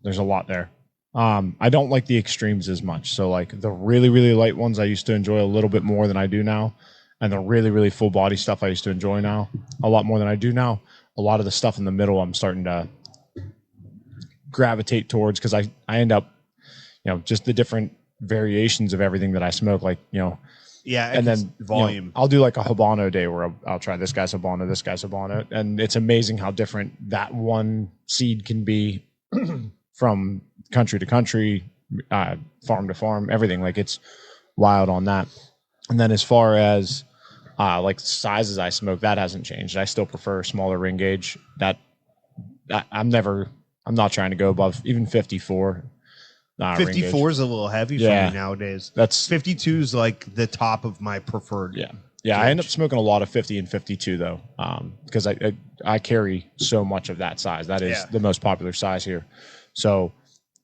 a lot there. I don't like the extremes as much. So like the really, really light ones I used to enjoy a little bit more than I do now. And the really, really full body stuff I used to enjoy now a lot more than I do now. A lot of the stuff in the middle I'm starting to gravitate towards because I end up, just the different variations of everything that I smoke, like, Yeah, and then volume. I'll do like a Habano day where I'll try this guy's Habano, and it's amazing how different that one seed can be from country to country, farm to farm, everything. Like it's wild on that. And then as far as like sizes I smoke, that hasn't changed. I still prefer smaller ring gauge. I'm not trying to go above even 54. 54 is a little heavy for me nowadays. That's 52 is like the top of my preferred. Yeah. I end up smoking a lot of 50 and 52 though, because I carry so much of that size. That is the most popular size here. So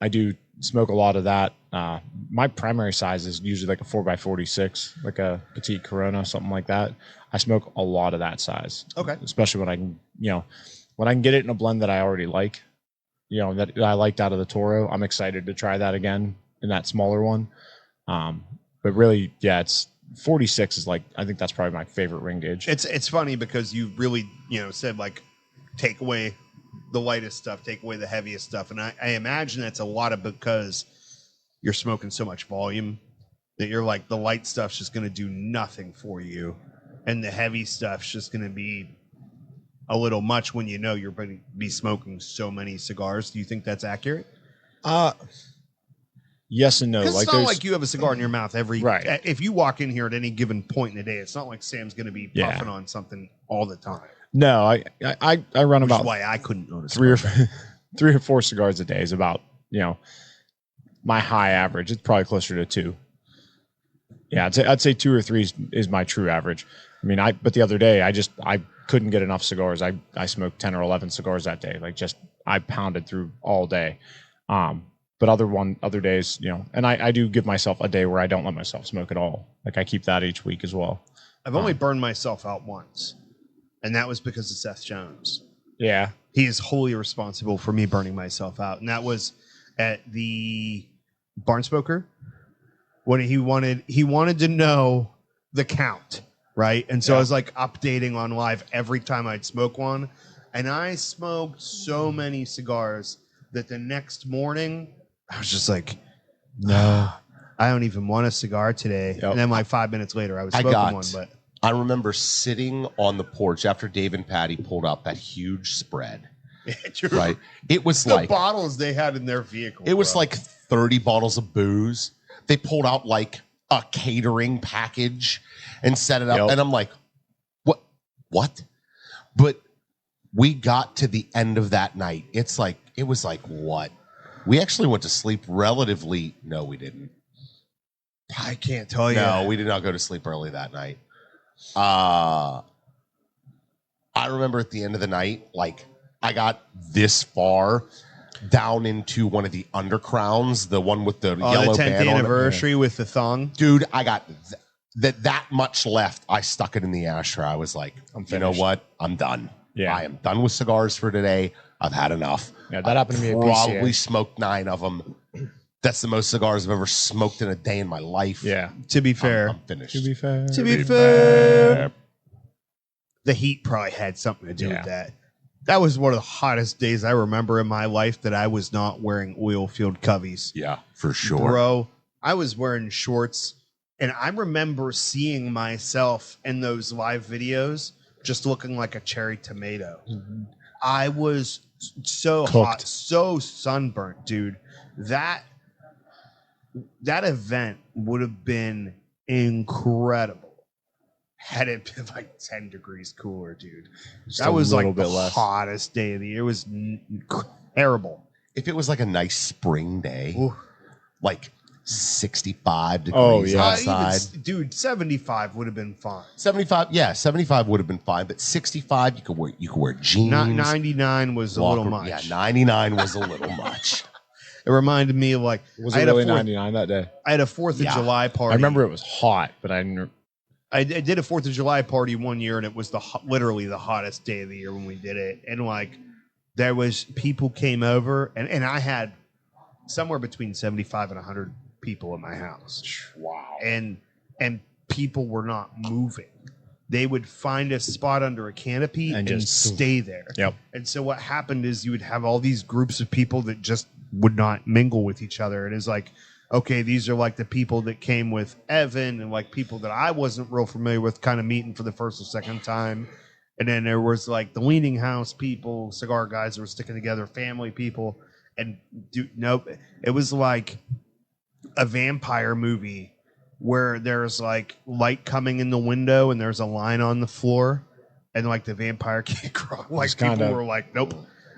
I do smoke a lot of that. My primary size is usually like a 4x46, like a petite Corona, something like that. I smoke a lot of that size. Okay. Especially when I can, when I can get it in a blend that I already like. That I liked out of the Toro. I'm excited to try that again in that smaller one. But really, it's 46 is like, I think that's probably my favorite ring gauge. It's funny because you really, said like take away the lightest stuff, take away the heaviest stuff. And I imagine that's a lot of because you're smoking so much volume that you're like, the light stuff's just going to do nothing for you. And the heavy stuff's just going to be a little much when you're going to be smoking so many cigars. Do you think that's accurate? Yes and no. Like it's not like you have a cigar in your mouth every. Right. If you walk in here at any given point in the day, it's not like Sam's going to be puffing on something all the time. No, I run about. Which is why I couldn't notice three or four cigars a day is about my high average. It's probably closer to 2. Yeah, I'd say 2 or 3 is my true average. I mean, but the other day I couldn't get enough cigars. I smoked 10 or 11 cigars that day. Like I pounded through all day. But other days, and I do give myself a day where I don't let myself smoke at all. Like I keep that each week as well. I've only burned myself out once, and that was because of Seth Jones. Yeah. He is wholly responsible for me burning myself out. And that was at the Barn Smoker when he wanted to know the count, right? And so I was like updating on live every time I'd smoke one. And I smoked so many cigars that the next morning I was just like, no, I don't even want a cigar today. Yep. And then like 5 minutes later I was smoking one. But I remember sitting on the porch after Dave and Patty pulled out that huge spread. Right? It was the like bottles they had in their vehicle. It was like 30 bottles of booze. They pulled out like a catering package and set it up. Yep. And I'm like, what? But we got to the end of that night. It was like, what? We actually went to sleep relatively. No, we didn't. I can't tell you. No, we did not go to sleep early that night. I remember at the end of the night, like I got this far down into one of the undercrowns, the one with the yellow the 10th band anniversary on it. With the thong. Dude, I got that much left. I stuck it in the ashtray. I was like, you know what? I'm done. Yeah. I am done with cigars for today. I've had enough. Yeah, that happened to me at Probably PCA. smoked 9 of them. That's the most cigars I've ever smoked in a day in my life. Yeah. To be fair. I'm finished. To be fair. The heat probably had something to do with that. That was one of the hottest days I remember in my life that I was not wearing oil field coveys. Yeah, for sure. Bro, I was wearing shorts, and I remember seeing myself in those live videos just looking like a cherry tomato. Mm-hmm. I was so hot, so sunburnt, dude. That event would have been incredible had it been like 10 degrees cooler, dude. That was like the hottest day of the year. It was terrible. If it was like a nice spring day, like 65 degrees Oh, yeah. outside. Dude, 75 would have been fine. 75 would have been fine, but 65 you could wear jeans. Not 99 was a little much. Yeah, 99 was a little much. It reminded me of like Was I it had a really 4th 99 that day? I had a 4th of Yeah. July party. I remember it was hot, but I didn't. I did a 4th of July party one year, and it was literally the hottest day of the year when we did it. And like, there was people came over, and I had somewhere between 75 and 100 people in my house. Wow. And people were not moving. They would find a spot under a canopy and just stay there. Yep. And so what happened is you would have all these groups of people that just would not mingle with each other. And it's like, okay, these are like the people that came with Evan and like people that I wasn't real familiar with kind of meeting for the first or second time. And then there was like the Leaning House people, cigar guys that were sticking together, family people. And nope, it was like a vampire movie where there's like light coming in the window and there's a line on the floor and like the vampire can't cross. Like people were like, nope,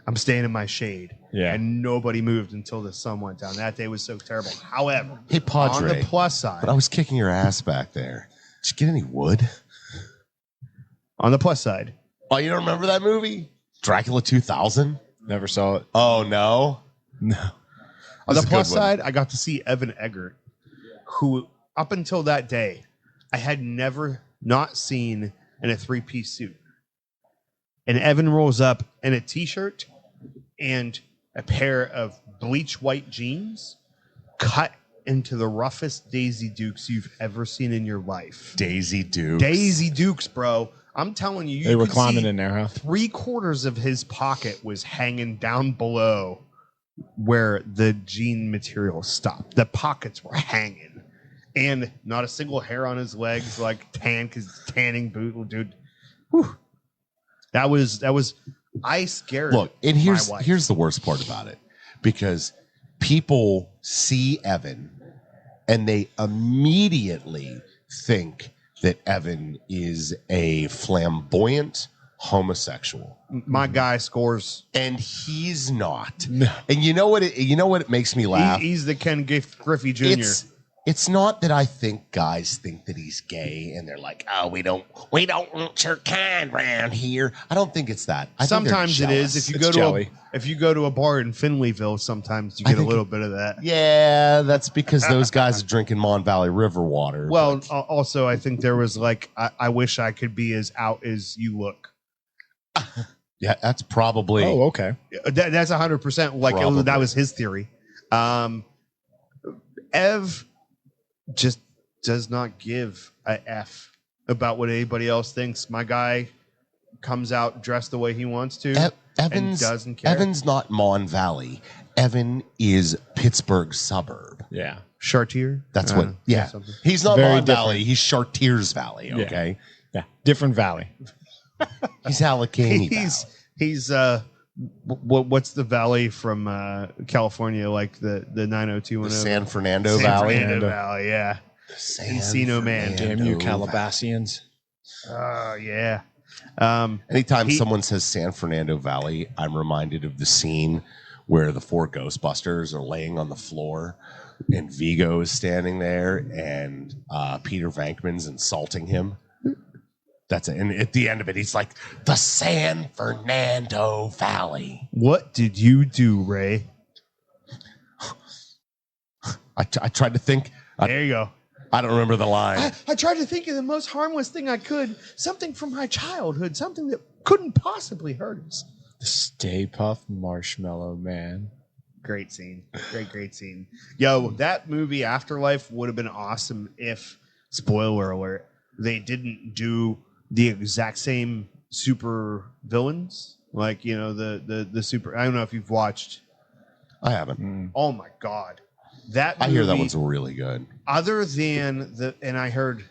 I'm staying in my shade. Yeah. And nobody moved until the sun went down. That day was so terrible. However, Hey, Padre, on the plus side, but I was kicking your ass back there. Did you get any wood? on the plus side, Oh, you don't remember that movie? Dracula 2000? Never saw it. Oh, no? No. on This the is a plus good one. side, I got to see Evan Eggert, who up until that day, I had never not seen in a 3-piece suit. And Evan rolls up in a t-shirt and a pair of bleach white jeans cut into the roughest Daisy Dukes you've ever seen in your life. Daisy Dukes. Daisy Dukes, bro. I'm telling you, They were could climbing see in there, huh? 3/4 of his pocket was hanging down below where the jean material stopped. The pockets were hanging. And not a single hair on his legs, like tanning boot, dude. Whew. That was I scared. Look, and my wife. here's the worst part about it. Because people see Evan and they immediately think that Evan is a flamboyant homosexual. My guy scores. And he's not. No. And you know what it makes me laugh? He's the Ken Griffey Jr. It's not that I think guys think that he's gay and they're like, oh, we don't want your kind around here. I don't think it's that. I think they're Sometimes it is. jealous. If you go to a bar in Finleyville, sometimes you get a little bit of that. Yeah, that's because those guys are drinking Mon Valley River water. Well, also, I think there was like, I wish I could be as out as you look. yeah, that's probably. Oh, okay. That's 100% like Probably. that was his theory. Ev just does not give a F about what anybody else thinks. My guy comes out dressed the way he wants to. Evans and doesn't care. Evan's not Mon Valley. Evan is Pittsburgh suburb. Yeah. Chartier. That's what. Yeah, something. he's not Very Mon different. Valley. He's Chartiers Valley. Yeah. Okay, Yeah. Different valley. he's Allegheny He's Valley. what's the valley from California, like the 90210? The San Fernando San Valley. Fernando Valley, yeah. San Encino Man. Fernando Damn you, Valley. Calabassians. Oh yeah. Anytime He- someone says San Fernando Valley, I'm reminded of the scene where the 4 Ghostbusters are laying on the floor and Vigo is standing there and Peter Venkman's insulting him. That's it. And at the end of it, he's like, the San Fernando Valley. What did you do, Ray? I tried to think. There you go. I don't remember the line. I tried to think of the most harmless thing I could. Something from my childhood. Something that couldn't possibly hurt us. The Stay Puft Marshmallow Man. Great scene. Great scene. Yo, that movie Afterlife would have been awesome if, spoiler alert, they didn't do the exact same super villains. Like, you know, the super, I don't know if you've watched. I haven't. Oh my God. That movie, I hear that one's really good. other than and I heard,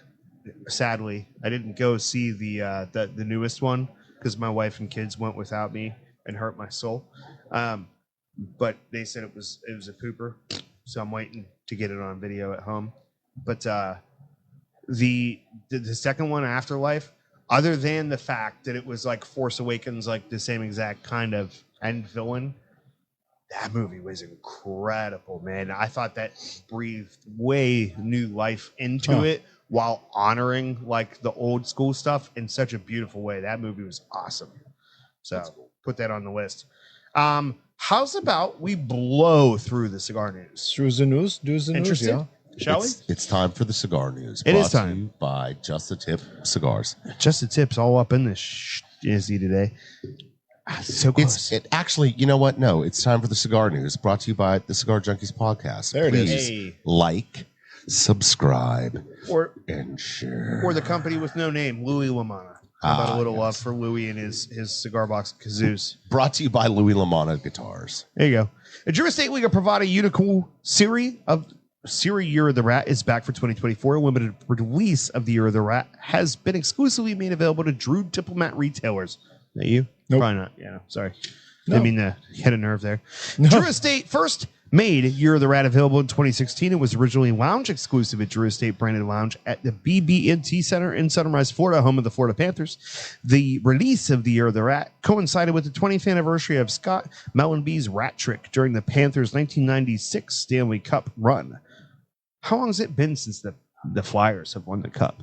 sadly, I didn't go see the newest one because my wife and kids went without me and hurt my soul. But they said it was a pooper, so I'm waiting to get it on video at home. But the second one, Afterlife, other than the fact that it was like Force Awakens, like the same exact kind of end villain, That movie was incredible, man. I thought that breathed way new life into it while honoring like the old school stuff in such a beautiful way. That movie was awesome. So put that on the list. How's about we blow through the cigar news? Through the news, do the news, Interested? yeah. Shall It's time for the cigar news. It is brought to time. you by Just the Tip Cigars. we? Just the tips all up in this Izzy today. So close. It actually, you know what? No, it's time for the cigar news. Brought to you by the Cigar Junkies podcast. There it is. Please Hey. like, subscribe, or and share. the company with no name, Louis Lamana. How about a little love for Louis and his cigar box kazoos? Brought to you by Louis Lamana Guitars. There you go. The Drew Estate Liga Privada Unicool Series Year of the Rat is back for 2024. A limited release of the Year of the Rat has been exclusively made available to Drew Diplomat retailers. Is that you? Nope. Probably not. Yeah, sorry. No. Didn't mean to hit a nerve there. No. Drew Estate first made Year of the Rat available in 2016. It was originally lounge exclusive at Drew Estate branded lounge at the BB&T Center in Sunrise, Florida, home of the Florida Panthers. The release of the Year of the Rat coincided with the 20th anniversary of Scott Mellenby's Rat Trick during the Panthers' 1996 Stanley Cup run. How long has it been since the Flyers have won the Cup?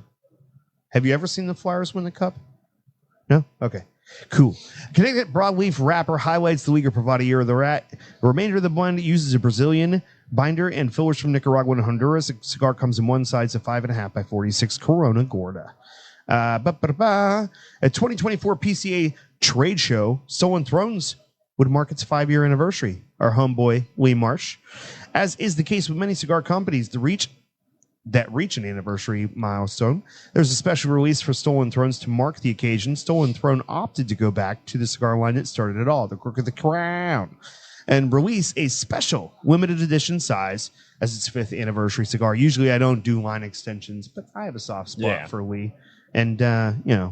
Have you ever seen the Flyers win the Cup? No? Okay. Cool. Connecticut Broadleaf Wrapper highlights the Liga Privada Year of the Rat. The remainder of the blend uses a Brazilian binder and fillers from Nicaragua and Honduras. The cigar comes in one size of 5.5 by 46 Corona Gorda. At 2024 PCA trade show, Stolen Thrones would mark its 5-year anniversary. Our homeboy Lee Marsh, as is the case with many cigar companies, reach an anniversary milestone. There's a special release for Stolen Thrones to mark the occasion. Stolen Throne opted to go back to the cigar line that started it all, the Crook of the Crown, and release a special limited edition size as its 5th anniversary cigar. Usually I don't do line extensions, but I have a soft spot for Lee. And,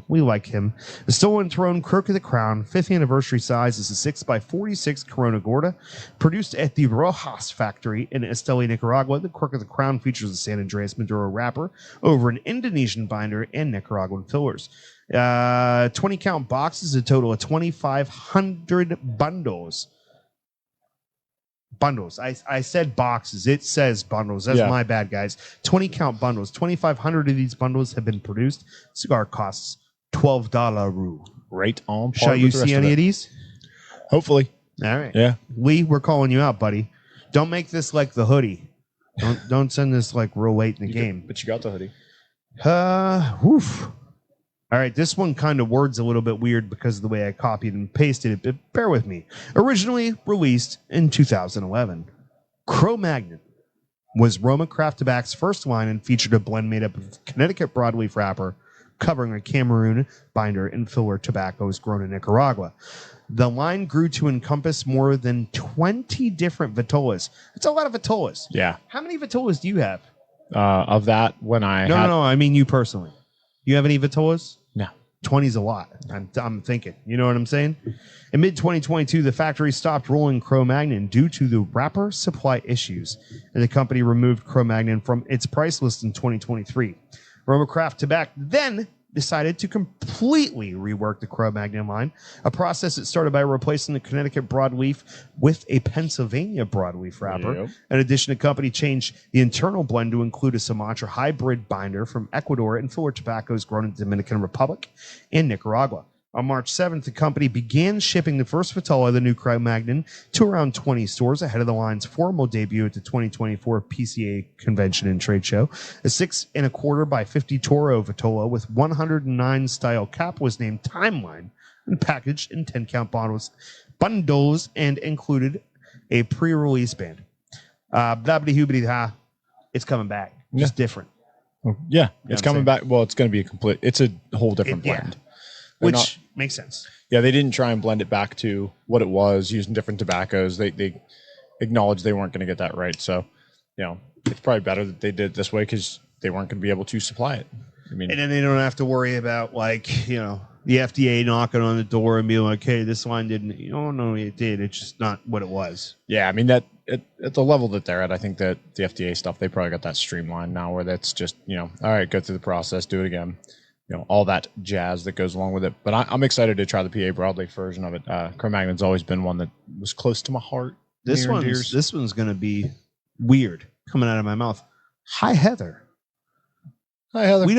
we like him. The Stolen Throne Crook of the Crown 5th anniversary size is a 6 by 46 Corona Gorda, produced at the Rojas factory in Esteli, Nicaragua. The Crook of the Crown features a San Andreas Maduro wrapper over an Indonesian binder and Nicaraguan fillers. 20 count boxes, a total of 2,500 bundles. Bundles. I said boxes. It says bundles. That's my bad, guys. 20 count bundles. 2,500 of these bundles have been produced. Cigar costs $12. Right on par. Shall you with the rest see any of these? Hopefully. All right. Yeah. Lee, we're calling you out, buddy. Don't make this like the hoodie. Don't send this like real late in the game. But you got the hoodie. Woof. All right, this one kind of words a little bit weird because of the way I copied and pasted it, but bear with me. Originally released in 2011, Cro-Magnon was Roma Craft Tobacco's first line and featured a blend made up of Connecticut broadleaf wrapper covering a Cameroon binder and filler tobaccos grown in Nicaragua. The line grew to encompass more than 20 different vitolas. That's a lot of vitolas. Yeah. How many vitolas do you have? Of that, when I No, I mean you personally. You have any vitolas? No. 20 is a lot. I'm thinking. You know what I'm saying? In mid-2022, the factory stopped rolling Cro-Magnon due to the wrapper supply issues, and the company removed Cro-Magnon from its price list in 2023. Roma Craft Tobacco then decided to completely rework the Cro-Magnon line, a process that started by replacing the Connecticut broadleaf with a Pennsylvania broadleaf wrapper. Yep. In addition, the company changed the internal blend to include a Sumatra hybrid binder from Ecuador and filler tobaccos grown in the Dominican Republic and Nicaragua. On March 7th, the company began shipping the first vitola of the new Cro-Magnon to around 20 stores ahead of the line's formal debut at the 2024 PCA Convention and Trade Show. A 6 1/4 by 50 Toro vitola with 109 style cap was named Timeline and packaged in 10 count bundles and included a pre-release band. Blah-blah-hoo-blah-ha. It's coming back. Just different. Yeah. what It's I'm coming saying? back. Well, it's going to be it's a whole different blend. They're Which not- makes sense. Yeah, they didn't try and blend it back to what it was using different tobaccos. They acknowledged they weren't going to get that right. So, it's probably better that they did it this way because they weren't going to be able to supply it. I mean, And then they don't have to worry about the FDA knocking on the door and being like, hey, this line didn't, no, it did. It's just not what it was. yeah, I mean that at the level that they're at, I think that the FDA stuff, they probably got that streamlined now where that's just, all right, go through the process, do it again. All that jazz that goes along with it. But I'm excited to try the PA broadleaf version of it. Cro-Magnon's always been one that was close to my heart. This Near and one's dears. this one's gonna be weird coming out of my mouth. Hi, Heather. Hi, Heather. We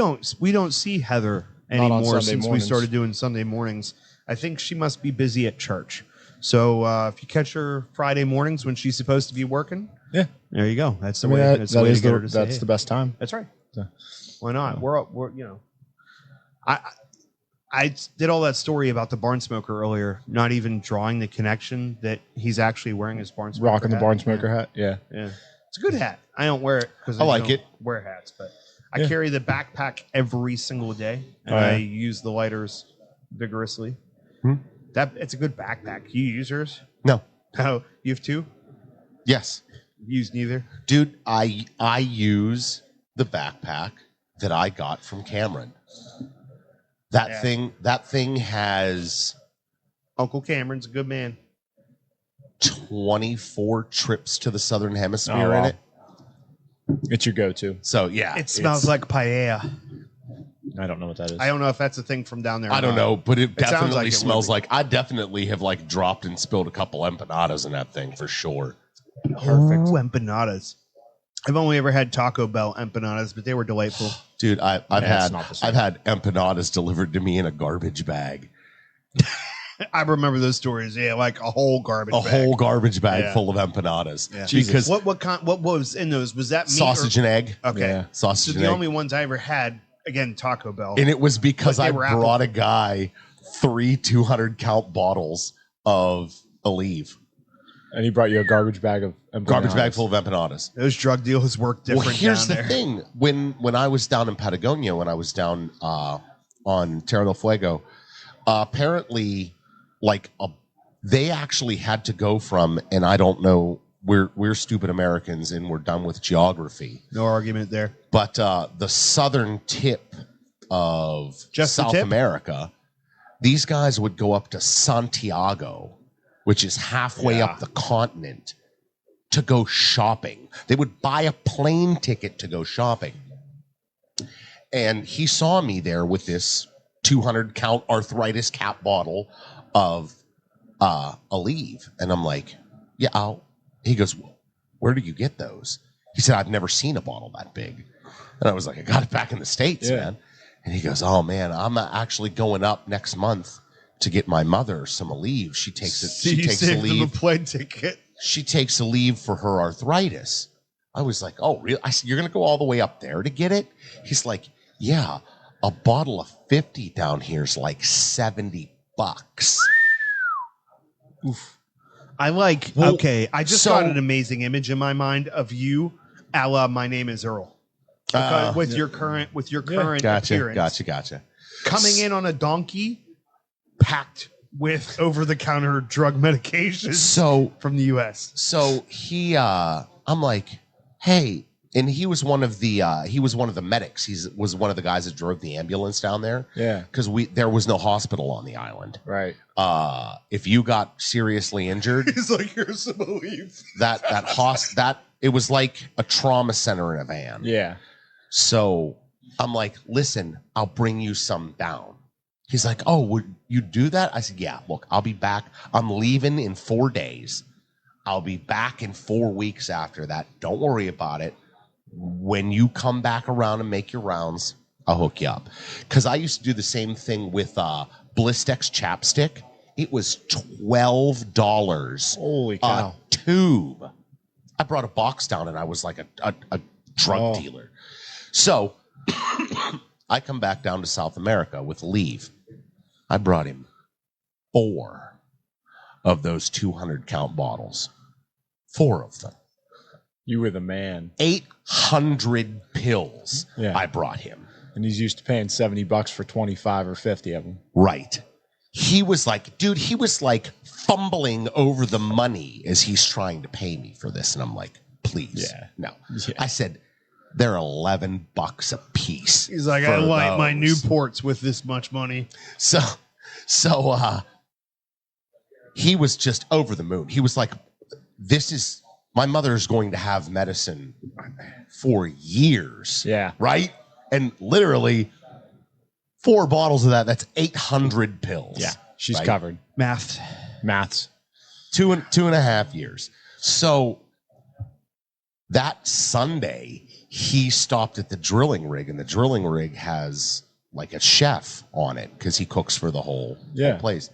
don't see Heather Not on anymore Sunday since mornings. we started doing Sunday mornings. I think she must be busy at church. So if you catch her Friday mornings when she's supposed to be working, Yeah. there you go. That's the I mean, way. That's the way to get her to say, that's hey. the best time. That's right. Yeah. Why not? We're you know, I did all that story about the barn smoker earlier, not even drawing the connection that he's actually wearing his barn smoker Rocking the hat. barn smoker hat. Yeah. Yeah, it's a good hat. I don't wear it because I like don't it. Wear hats, but I Yeah. carry the backpack every single day, and Oh, yeah. I use the lighters vigorously. That it's a good backpack. You use yours? No. Oh, you have two? Yes. Use neither. Dude, I use the backpack that I got from Cameron. That thing has Uncle Cameron's a good man. 24 trips to the southern hemisphere Oh, wow. in it. It's your go-to. So yeah, It smells like paella. I don't know what that is. I don't know if that's a thing from down there. or I don't not. know, but it It sounds definitely like it smells would like I definitely have like dropped and spilled a couple empanadas in that thing for sure. Perfect. Ooh, empanadas. I've only ever had Taco Bell empanadas, but they were delightful. Dude, I've Yeah, it's not the same. I've had empanadas delivered to me in a garbage bag. I remember those stories. Yeah, like a whole garbage A bag. whole garbage bag Yeah. full of empanadas. Yeah. Because What was in those? Was that meat sausage and egg. or, okay. Yeah. Sausage So and the egg. only ones I ever had, again, Taco Bell. And it was because But they I were brought a guy 3 200 count bottles of Aleve. And he brought you a garbage bag of empanadas. Garbage bag full of empanadas. Those drug dealers work different. Well, here's down the there. thing. When I was down in Patagonia, when I was down on Tierra del Fuego, apparently, they actually had to go from, and I don't know, we're stupid Americans and we're done with geography, No argument there. but the southern tip of Just the South tip? America, these guys would go up to Santiago, which is halfway Yeah. up the continent, to go shopping. They would buy a plane ticket to go shopping. And he saw me there with this 200 count arthritis cap bottle of Aleve. And I'm like, yeah, he goes, where do you get those? He said, I've never seen a bottle that big. And I was like, I got it back in the States, Yeah. man. And he goes, oh man, I'm actually going up next month to get my mother some Aleve. She takes it. So She you takes saved them a Aleve. plane ticket. She takes Aleve for her arthritis. I was like, oh, really? I said, you're going to go all the way up there to get it? He's like, yeah, a bottle of 50 down here is like $70. I like. Well, okay, I just so- got an amazing image in my mind of you, a la My Name Is Earl, with your current Gotcha, appearance, gotcha. coming in on a donkey, packed with over-the-counter drug medications So from the U.S. So he, I'm like, hey, and he was one of the medics. He was one of the guys that drove the ambulance down there. Yeah. Because there was no hospital on the island. Right. If you got seriously injured, He's like, here's some Aleve. that it was like a trauma center in a van. Yeah. So I'm like, listen, I'll bring you some down. He's like, oh, would you do that? I said, yeah, look, I'll be back. I'm leaving in 4 days. I'll be back in 4 weeks after that. Don't worry about it. When you come back around and make your rounds, I'll hook you up. Because I used to do the same thing with Blistex chapstick. It was $12 Holy a cow. tube. I brought a box down and I was like a drug dealer. So I come back down to South America with Aleve. I brought him 4 of those 200 count bottles. 4 of them. You were the man. 800 pills Yeah. I brought him. And he's used to paying $70 for 25 or 50 of them. Right. He was like, dude, he was like fumbling over the money as he's trying to pay me for this. And I'm like, please. Yeah. No. Yeah. I said, they're $11 a piece. He's like, for I like my those." Newports with this much money. So he was just over the moon. He was like, my mother's going to have medicine for years. Yeah. Right? And literally 4 bottles of that's 800 pills. Yeah. She's Right? covered. Maths. Maths. 2.5 years. So that Sunday, he stopped at the drilling rig, and the drilling rig has like a chef on it because he cooks for the whole place.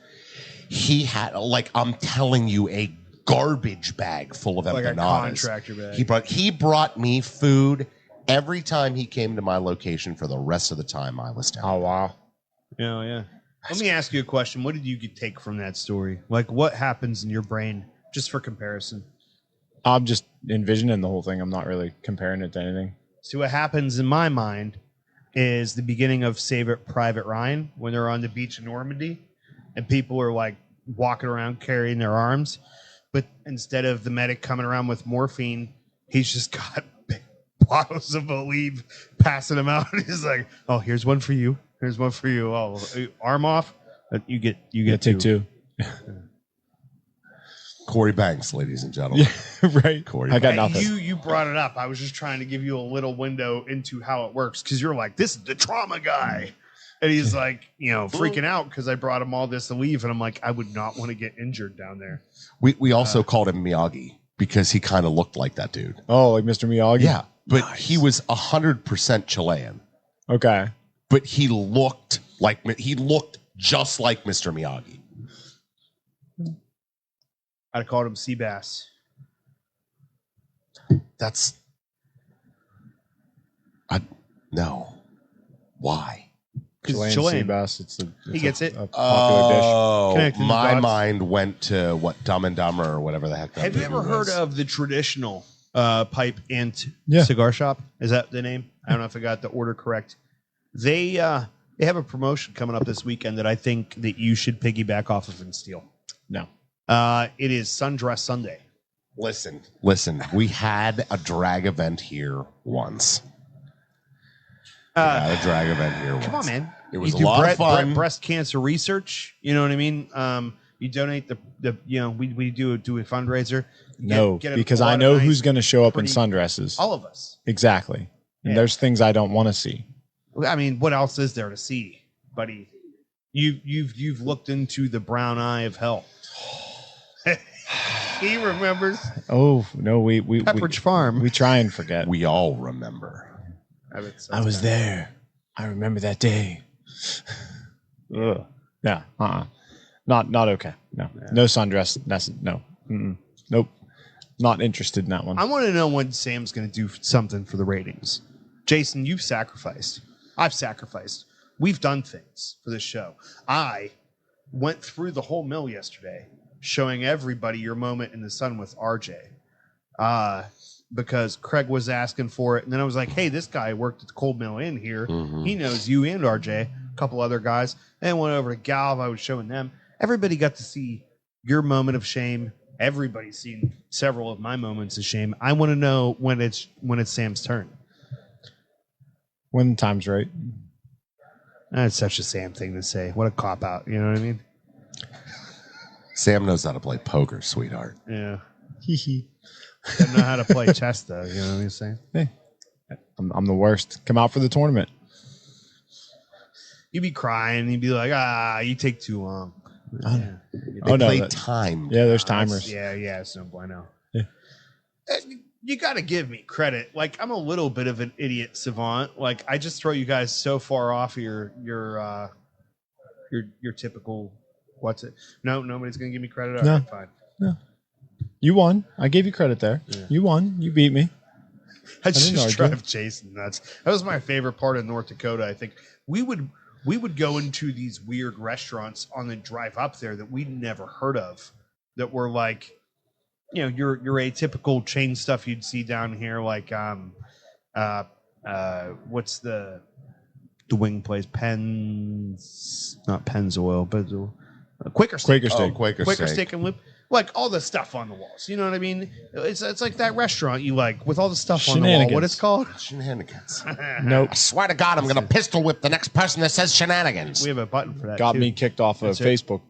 He had, like, I'm telling you, a garbage bag full of empanadas. Like a contractor bag. He brought me food every time he came to my location for the rest of the time I was down. Oh, wow. Yeah. Let me ask you a question. What did you take from that story? Like, what happens in your brain, just for comparison? I'm just envisioning the whole thing. I'm not really comparing it to anything. So what happens in my mind is the beginning of Save It Private Ryan when they're on the beach in Normandy and people are like walking around carrying their arms. But instead of the medic coming around with morphine, he's just got big bottles of Aleve passing them out. He's like, oh, here's one for you. Here's one for you. Oh, arm off. You get take two. Corey Banks, ladies and gentlemen. Yeah, right. Corey I got Banks. nothing. You brought it up. I was just trying to give you a little window into how it works because you're like, this is the trauma guy. And he's like, freaking out because I brought him all this Aleve. And I'm like, I would not want to get injured down there. We also called him Miyagi because he kind of looked like that dude. Oh, like Mr. Miyagi? Yeah, but he was 100% Chilean. Okay. But he looked just like Mr. Miyagi. I'd called him Seabass. No. Why? Because Chilean sea bass. It's he gets it. A popular dish. Connected My dots. mind went to what Dumb and Dumber or whatever the heck. That Have you movie ever heard was. of the traditional pipe and Yeah. cigar shop? Is that the name? I don't know if I got the order correct. They have a promotion coming up this weekend that I think that you should piggyback off of and steal. No. It is Sundress Sunday. Listen. We had a drag event here once. Come on, man. It was You a do lot of fun. breast cancer research. You know what I mean? You donate we do a fundraiser. No, Get a because lot I of know nice, who's going to show up in pretty- sundresses. all of us. Exactly. And Yeah. there's things I don't want to see. I mean, what else is there to see, buddy? You've looked into the brown eye of hell. He remembers Oh, no, we Pepperidge Farm. we try and forget. We all remember. I was there. I remember that day. Ugh. Yeah. Not okay. No. Yeah. No sundress. No. Mm-mm. Nope. Not interested in that one. I want to know when Sam's going to do something for the ratings. Jason, you've sacrificed. I've sacrificed. We've done things for this show. I went through the whole mill yesterday, showing everybody your moment in the sun with RJ. Because Craig was asking for it. And then I was like, hey, this guy worked at the cold mill in here. Mhm. He knows you and RJ, a couple other guys. And went over to Galv. I was showing them. Everybody got to see your moment of shame. Everybody's seen several of my moments of shame. I want to know when it's Sam's turn. When the time's right. That's such a Sam thing to say. What a cop out. You know what I mean? Sam knows how to play poker, sweetheart. Yeah. Hee Doesn't know how to play chess, though. You know what I'm saying? Hey, I'm the worst. Come out for the tournament. You'd be crying. You'd be like, you take too long. Yeah. They Oh, no, play that- timed. Yeah, there's timers. Yeah, so I know. Yeah. You got to give me credit. Like, I'm a little bit of an idiot savant. Like, I just throw you guys so far off of your typical. What's it? No, nobody's gonna give me credit. All No. right, fine. You won. I gave you credit there. Yeah. You won. You beat me. I didn't just argue. drive Jason nuts. That was my favorite part of North Dakota. I think we would go into these weird restaurants on the drive up there that we'd never heard of. That were like, your atypical chain stuff you'd see down here, like what's the wing place? Not Pennzoil, but Quaker Steak. Quaker Steak. Quaker Steak and Loop. Like all the stuff on the walls. You know what I mean? It's like that restaurant you like with all the stuff on the wall. What it's called? Shenanigans. Nope. I swear to God, I'm going to pistol whip the next person that says shenanigans. We have a button for that. Got too. me kicked off of That's it. Facebook.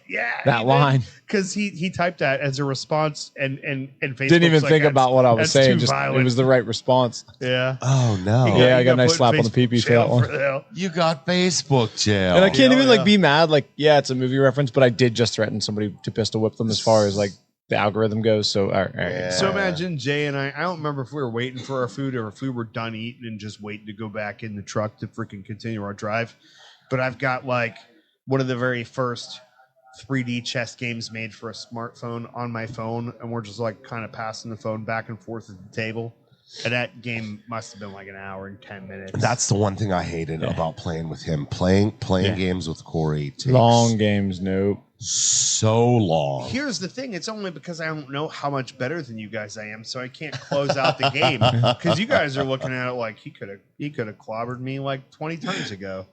Yeah, That line. because he typed that as a response and Facebook Didn't even think about what I was saying. Just violent. it was the right response. Yeah. Oh, no. Yeah, I He got a nice put slap on the Facebook pee-pee for jail that one. the hell. You got Facebook jail. And I can't Yeah, even yeah. be mad. Like, yeah, it's a movie reference, but I did just threaten somebody to pistol whip them as far as like the algorithm goes. So, all right. Yeah. So imagine Jay and I don't remember if we were waiting for our food or if we were done eating and just waiting to go back in the truck to freaking continue our drive. But I've got like one of the very first 3D chess games made for a smartphone on my phone. And we're just like kind of passing the phone back and forth at the table. And that game must have been like an hour and 10 minutes. That's the one thing I hated about playing with him. Playing games with Corey takes long games. Nope. so long. Here's the thing. It's only because I don't know how much better than you guys I am, so I can't close out the game. Because you guys are looking at it like he could have clobbered me like 20 turns ago.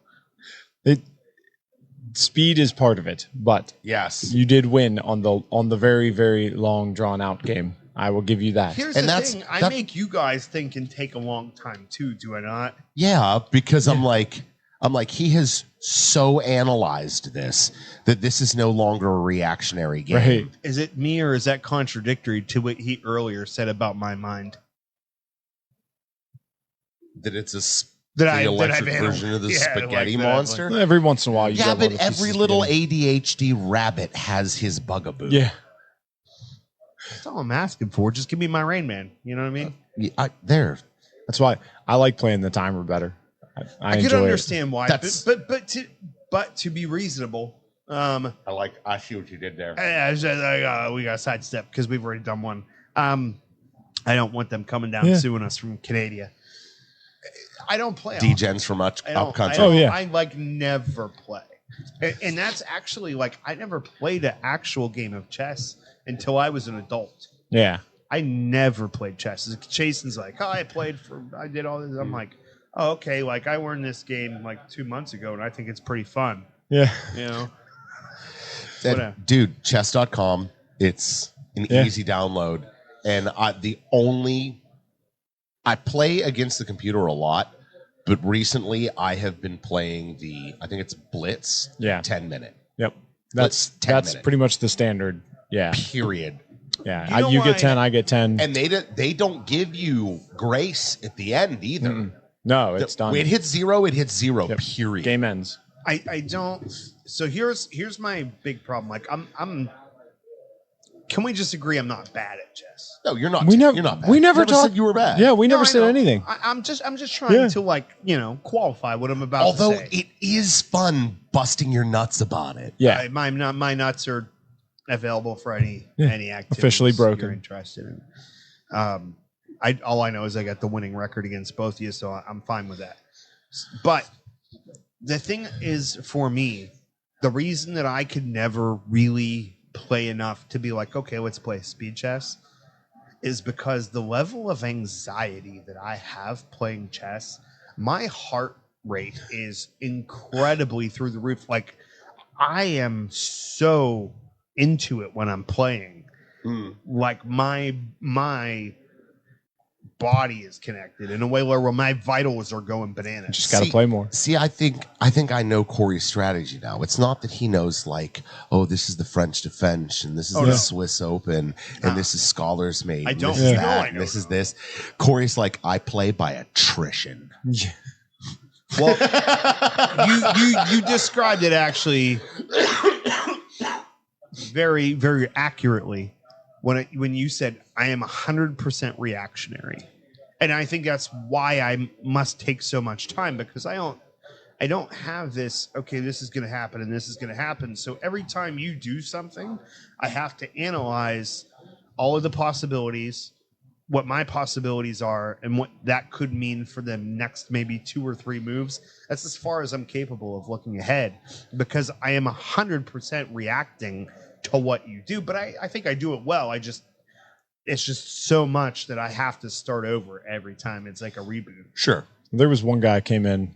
Speed is part of it, but Yes. you did win on the very, very long drawn out game. I will give you that. Here's And the that's- thing. I that- make you guys think and take a long time too, do I not? Yeah, because I'm like he has so analyzed this that this is no longer a reactionary game. Right. Is it me or is that contradictory to what he earlier said about my mind? That it's That the I've electric handled. version of the Yeah, spaghetti like that, monster. Every once in a while, you Yeah, get one but of those every pieces of little spaghetti. ADHD rabbit has his bugaboo. Yeah. That's all I'm asking for. Just give me my Rain Man. You know what I mean? There. That's why I like playing the timer better. I can enjoy it. understand why, That's- but to be reasonable, I see what you did there. we got sidestep because we've already done one. I don't want them coming down Yeah. suing us from Canada. I don't play. D-Gens from up country. Oh, yeah. I like never play, and that's actually like I never played an actual game of chess until I was an adult. Yeah. I never played chess. Jason's like, I did all this. I'm like, oh, okay. Like I learned this game like 2 months ago, and I think it's pretty fun. Yeah. You know. And, Whatever. dude, chess.com, it's an Yeah. easy download. And I play against the computer a lot, but recently I have been playing I think it's Blitz, Yeah. 10-minute, Yep. That's That's 10 minutes. pretty much the standard. Yeah. period. Yeah. You know You why- get 10, I get 10. And they don't give you grace at the end either. Mm-mm. No, it's done. When it hits zero, Yep. period. Game ends. I don't. So here's my big problem. Like I'm. Can we just agree I'm not bad at chess? No, you're not. We never- You're not bad. we never said talked- you were bad. Yeah, we No, never I said know. anything. I'm just trying Yeah. to qualify what I'm about Although to say. it is fun busting your nuts about it. Yeah. My nuts are available for any activity Officially broken. you're interested in. All I know is I got the winning record against both of you, so I'm fine with that. But the thing is, for me, the reason that I could never really play enough to be like, okay, let's play speed chess, is because the level of anxiety that I have playing chess, my heart rate is incredibly through the roof. Like I am so into it when I'm playing. Like my body is connected in a way where my vitals are going bananas. Just got to play more. See, I think I know Corey's strategy now. It's not that he knows like, oh, this is the French Defense and this is the Swiss Open and this is Scholars Made. I and don't this is know. that, I and know. this is this. Corey's like, I play by attrition. Well, you described it actually very, very accurately when you said I am 100% reactionary, and I think that's why I must take so much time because I don't have this. Okay, this is going to happen and this is going to happen. So every time you do something, I have to analyze all of the possibilities, what my possibilities are, and what that could mean for the next maybe 2 or 3 moves. That's as far as I'm capable of looking ahead because I am 100% reacting to what you do. But I think I do it well. It's just so much that I have to start over every time. It's like a reboot. Sure. There was one guy came in.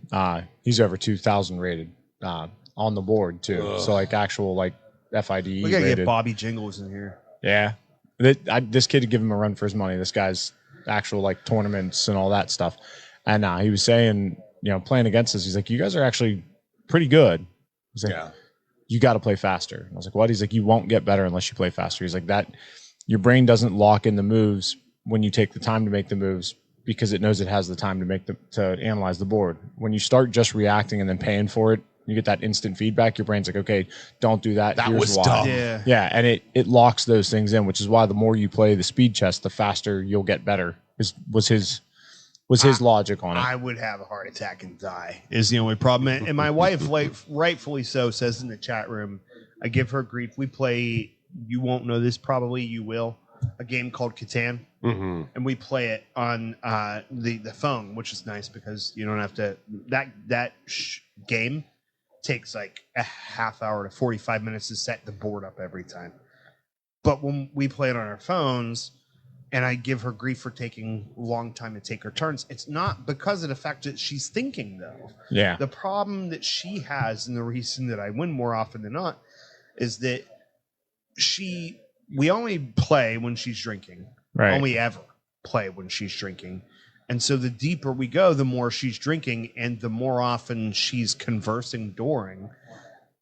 He's over 2,000 rated on the board too. Ugh. So like actual like FIDE We gotta rated. get Bobby Jingles in here. Yeah. This kid would give him a run for his money. This guy's actual like tournaments and all that stuff. And he was saying, playing against us, he's like, you guys are actually pretty good. He's like, Yeah. you got to play faster. And I was like, what? He's like, you won't get better unless you play faster. He's like, that your brain doesn't lock in the moves when you take the time to make the moves because it knows it has the time to analyze the board. When you start just reacting and then paying for it you get that instant feedback. Your brain's like, okay, don't do that. That Here's was why. dumb. Yeah. Yeah, and it locks those things in, which is why the more you play the speed chess, the faster you'll get better. Was his logic on it. I would have a heart attack and die is the only problem. And my wife, like rightfully so, says in the chat room, I give her grief. We play, you won't know this, probably you will, a game called Catan. Mm-hmm. And we play it on the phone, which is nice because you don't have to. That game takes like a half hour to 45 minutes to set the board up every time. But when we play it on our phones, and I give her grief for taking a long time to take her turns, it's not because of the fact that she's thinking, though. Yeah. The problem that she has, and the reason that I win more often than not, is that we only play when she's drinking. Right. Only ever play when she's drinking. And so the deeper we go, the more she's drinking and the more often she's conversing during.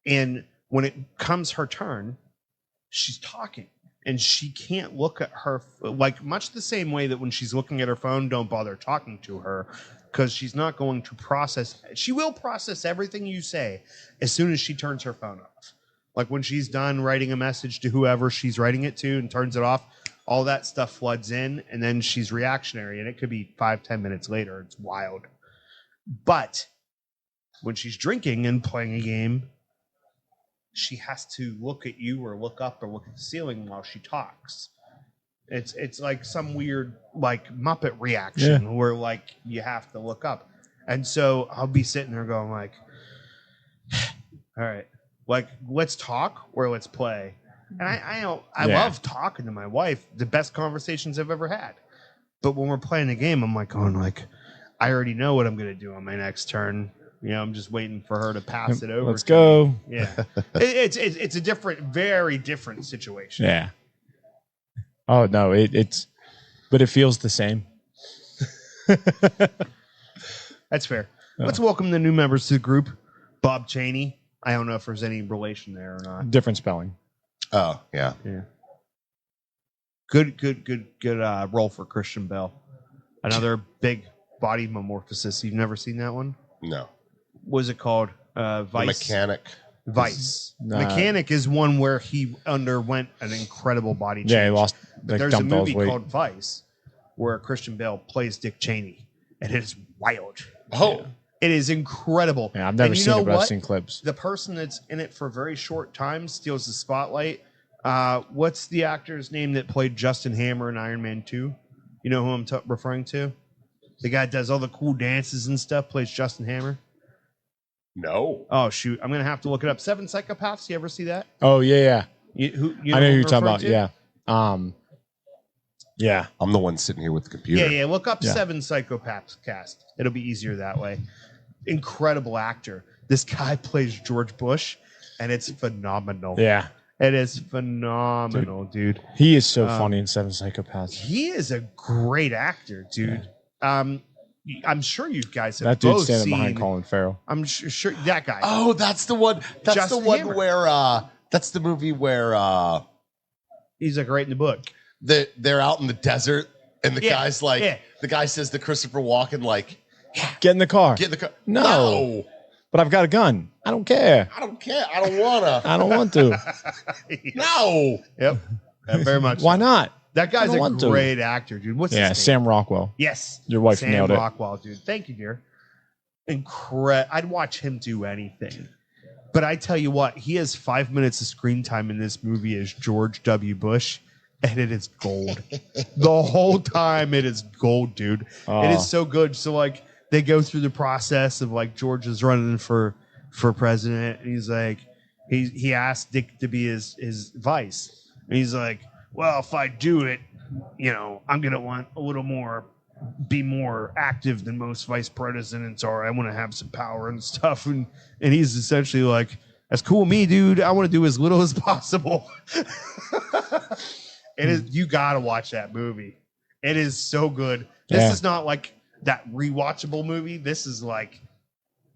And when it comes her turn, she's talking. And she can't look at her, like much the same way that when she's looking at her phone, don't bother talking to her because she's not going to process. She will process everything you say as soon as she turns her phone off. Like when she's done writing a message to whoever she's writing it to and turns it off, all that stuff floods in and then she's reactionary and it could be 5-10 minutes later. It's wild. But when she's drinking and playing a game, she has to look at you or look up or look at the ceiling while she talks. It's like some weird like Muppet reaction where like you have to look up. And so I'll be sitting there going like, all right, like let's talk or let's play. And I love talking to my wife. The best conversations I've ever had. But when we're playing a game, I'm like going like, I already know what I'm going to do on my next turn. You know, I'm just waiting for her to pass it over. Let's go. Me. Yeah, it's a different, very different situation. Yeah. Oh no, but it feels the same. That's fair. Let's welcome the new members to the group. Bob Cheney. I don't know if there's any relation there or not. Different spelling. Oh, yeah. Yeah. Good role for Christian Bale. Another big body metamorphosis. You've never seen that one? No. What is it called? Vice. The Mechanic. Vice. Mechanic is one where he underwent an incredible body change. Yeah, he lost. Like, There's a dumped all his movie weight. called Vice where Christian Bale plays Dick Cheney, and it is wild. Oh. It is incredible. Yeah, I've never And you seen know it, but I've what? seen clips. The person that's in it for a very short time steals the spotlight. What's the actor's name that played Justin Hammer in Iron Man 2? You know who I'm referring to? The guy that does all the cool dances and stuff, plays Justin Hammer. No. Oh, shoot. I'm going to have to look it up. Seven Psychopaths. You ever see that? Oh yeah. You I know who who you're I'm talking about. referring to? Yeah. Yeah. I'm the one sitting here with the computer. Yeah. Look up Yeah. Seven Psychopaths cast. It'll be easier that way. Incredible actor. This guy plays George Bush, and it's phenomenal. Yeah. It is phenomenal, dude. He is so funny in Seven Psychopaths. He is a great actor, dude. I'm sure you guys have That dude both standing seen. behind Colin Farrell. I'm sure that guy. Oh, that's the one. That's Justin the one Hammer. where that's the movie where He's like right in the book. they're out in the desert and the Yeah, guy's like yeah. the guy says to Christopher Walken like, Get in the car. get in the car. No. But I've got a gun. I don't care. I don't care. I don't wanna. I don't want to. No. Yep. Very much. Why not? That guy's I don't a want to. great actor, dude. What's Yeah, his name? Sam Rockwell. Yes. Your wife Sam nailed it. Rockwell, dude. Thank you, dear. I'd watch him do anything. But I tell you what, he has 5 minutes of screen time in this movie as George W. Bush, and it is gold. The whole time it is gold, dude. It is so good. So like they go through the process of like George is running for president, and he's like he asked Dick to be his vice. And he's like, well, if I do it, you know, I'm gonna want a little more, be more active than most vice presidents are. I want to have some power and stuff. And he's essentially like, that's cool with me, dude. I want to do as little as possible. It is, you gotta watch that movie. It is so good. This is not like that rewatchable movie. This is like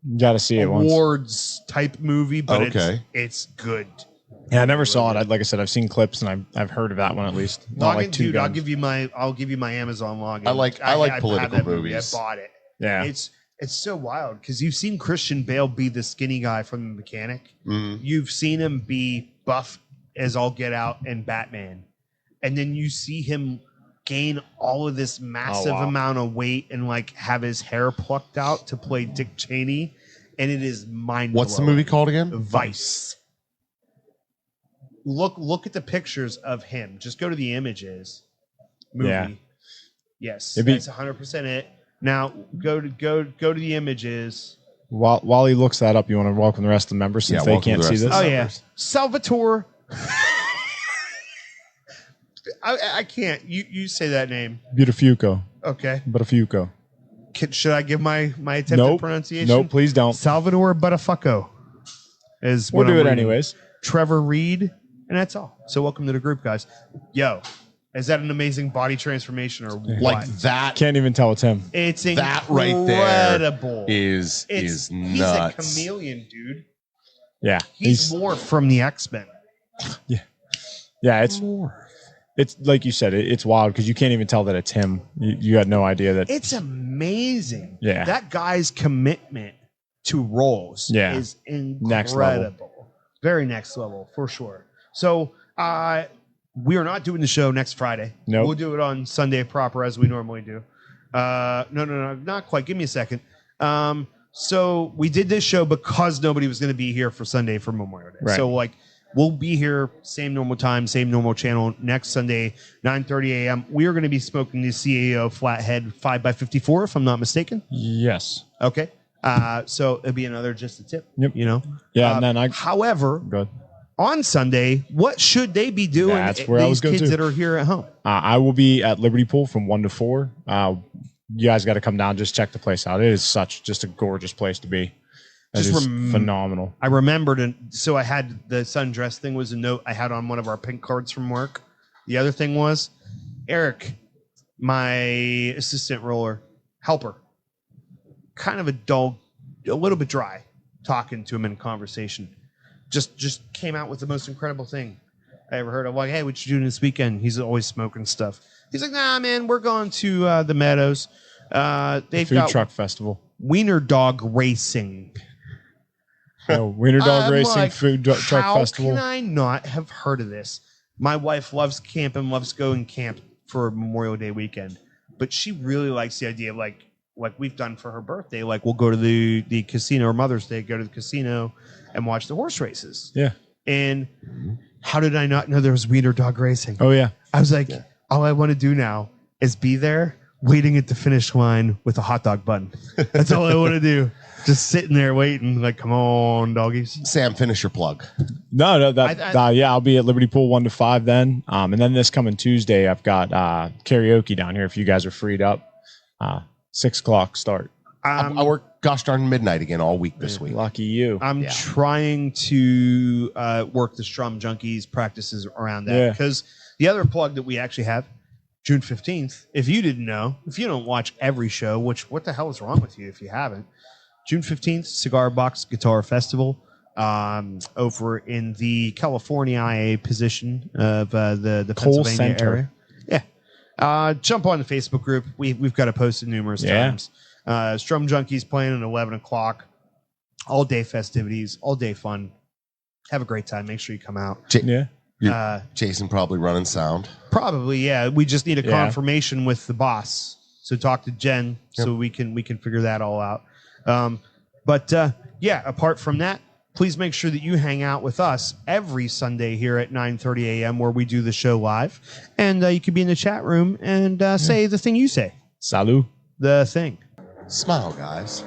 You got to see it once. awards type movie, but Okay. it's good. Yeah, I never saw it. Like I said, I've seen clips and I've heard of that one at least. Not like two Dude, I'll guns. give you my Amazon login. I like have political that movies. I bought it. Yeah. It's It's so wild because you've seen Christian Bale be the skinny guy from The Mechanic. Mhm. You've seen him be buff as all get out in Batman. And then you see him gain all of this massive amount of weight and like have his hair plucked out to play Dick Cheney. And it is mind-blowing. What's the movie called again? Vice. Look at the pictures of him. Just go to the images. Movie. Yeah. Yes, It'd be- that's 100% it. Now go to the images. While he looks that up, you want to welcome the rest of the members since Yeah, they welcome can't the see rest of this. the Oh yeah, numbers. Salvatore. I can't. You say that name. Beautifuco. Okay. Beautifuco. Should I give my attempted Nope. pronunciation? Nope, please don't. Salvador Buttafuoco is We'll what do I'm it reading. anyways. Trevor Reed, and that's all. So welcome to the group, guys. Yo, is that an amazing body transformation or what? Like that. Can't even tell it's him. It's That right there incredible. is He's nuts. a chameleon, dude. Yeah. He's more from the X-Men. Yeah, it's like you said, it's wild because you can't even tell that it's him. You had no idea that. It's amazing. Yeah. That guy's commitment to roles Yeah. is incredible. Next level. Very next level, for sure. So we are not doing the show next Friday. Nope. We'll do it on Sunday proper as we normally do. No, not quite. Give me a second. So we did this show because nobody was going to be here for Sunday for Memorial Day. Right. So like we'll be here same normal time, same normal channel next Sunday, 9:30 a.m. We are going to be smoking the CAO Flathead 5x54, if I'm not mistaken. Yes. Okay. So it'll be another just a tip. Yep. You know. Yeah, and then However, Good. on Sunday, what should they be doing? That's where I was these going kids to. that are here at home. I will be at Liberty Pool from 1 to 4. You guys got to come down, just check the place out. It is just a gorgeous place to be. It Just is phenomenal. I remembered, and so I had the sundress thing was a note I had on one of our pink cards from work. The other thing was Eric, my assistant roller helper, kind of a little bit dry, talking to him in conversation. Just came out with the most incredible thing I ever heard of. Like, hey, what you doing this weekend? He's always smoking stuff. He's like, nah, man, we're going to the Meadows. They've Food got truck festival. wiener dog racing. Wiener dog I'm racing, like, truck how festival. can I not have heard of this? My wife loves camping, loves going camp for Memorial Day weekend, but she really likes the idea of like we've done for her birthday. Like we'll go to the casino, or Mother's Day, go to the casino and watch the horse races. Yeah. And how did I not know there was wiener dog racing? Oh, yeah. I was like, all I want to do now is be there waiting at the finish line with a hot dog bun. That's all I want to do. Just sitting there waiting, like, come on, doggies. Sam, finish your plug. No, yeah, I'll be at Liberty Pool 1 to 5 then. And then this coming Tuesday, I've got karaoke down here if you guys are freed up. 6 o'clock start. I work gosh darn midnight again all week this week. Lucky you. I'm trying to work the Strum Junkies practices around that Yeah. because the other plug that we actually have, June 15th, if you didn't know, if you don't watch every show, which what the hell is wrong with you if you haven't, June 15th, Cigar Box Guitar Festival over in the California IA position of the Cole Pennsylvania Center. area. Yeah. Jump on the Facebook group. We've got it posted numerous times. Strum Junkies playing at 11 o'clock. All day festivities, all day fun. Have a great time. Make sure you come out. Yeah. Jason probably running sound. Probably, yeah. We just need a Yeah. confirmation with the boss. So talk to Jen so we can figure that all out. But apart from that, please make sure that you hang out with us every Sunday here at 9:30 a.m. where we do the show live. And you can be in the chat room and say the thing you say. Salut. The thing. Smile, guys.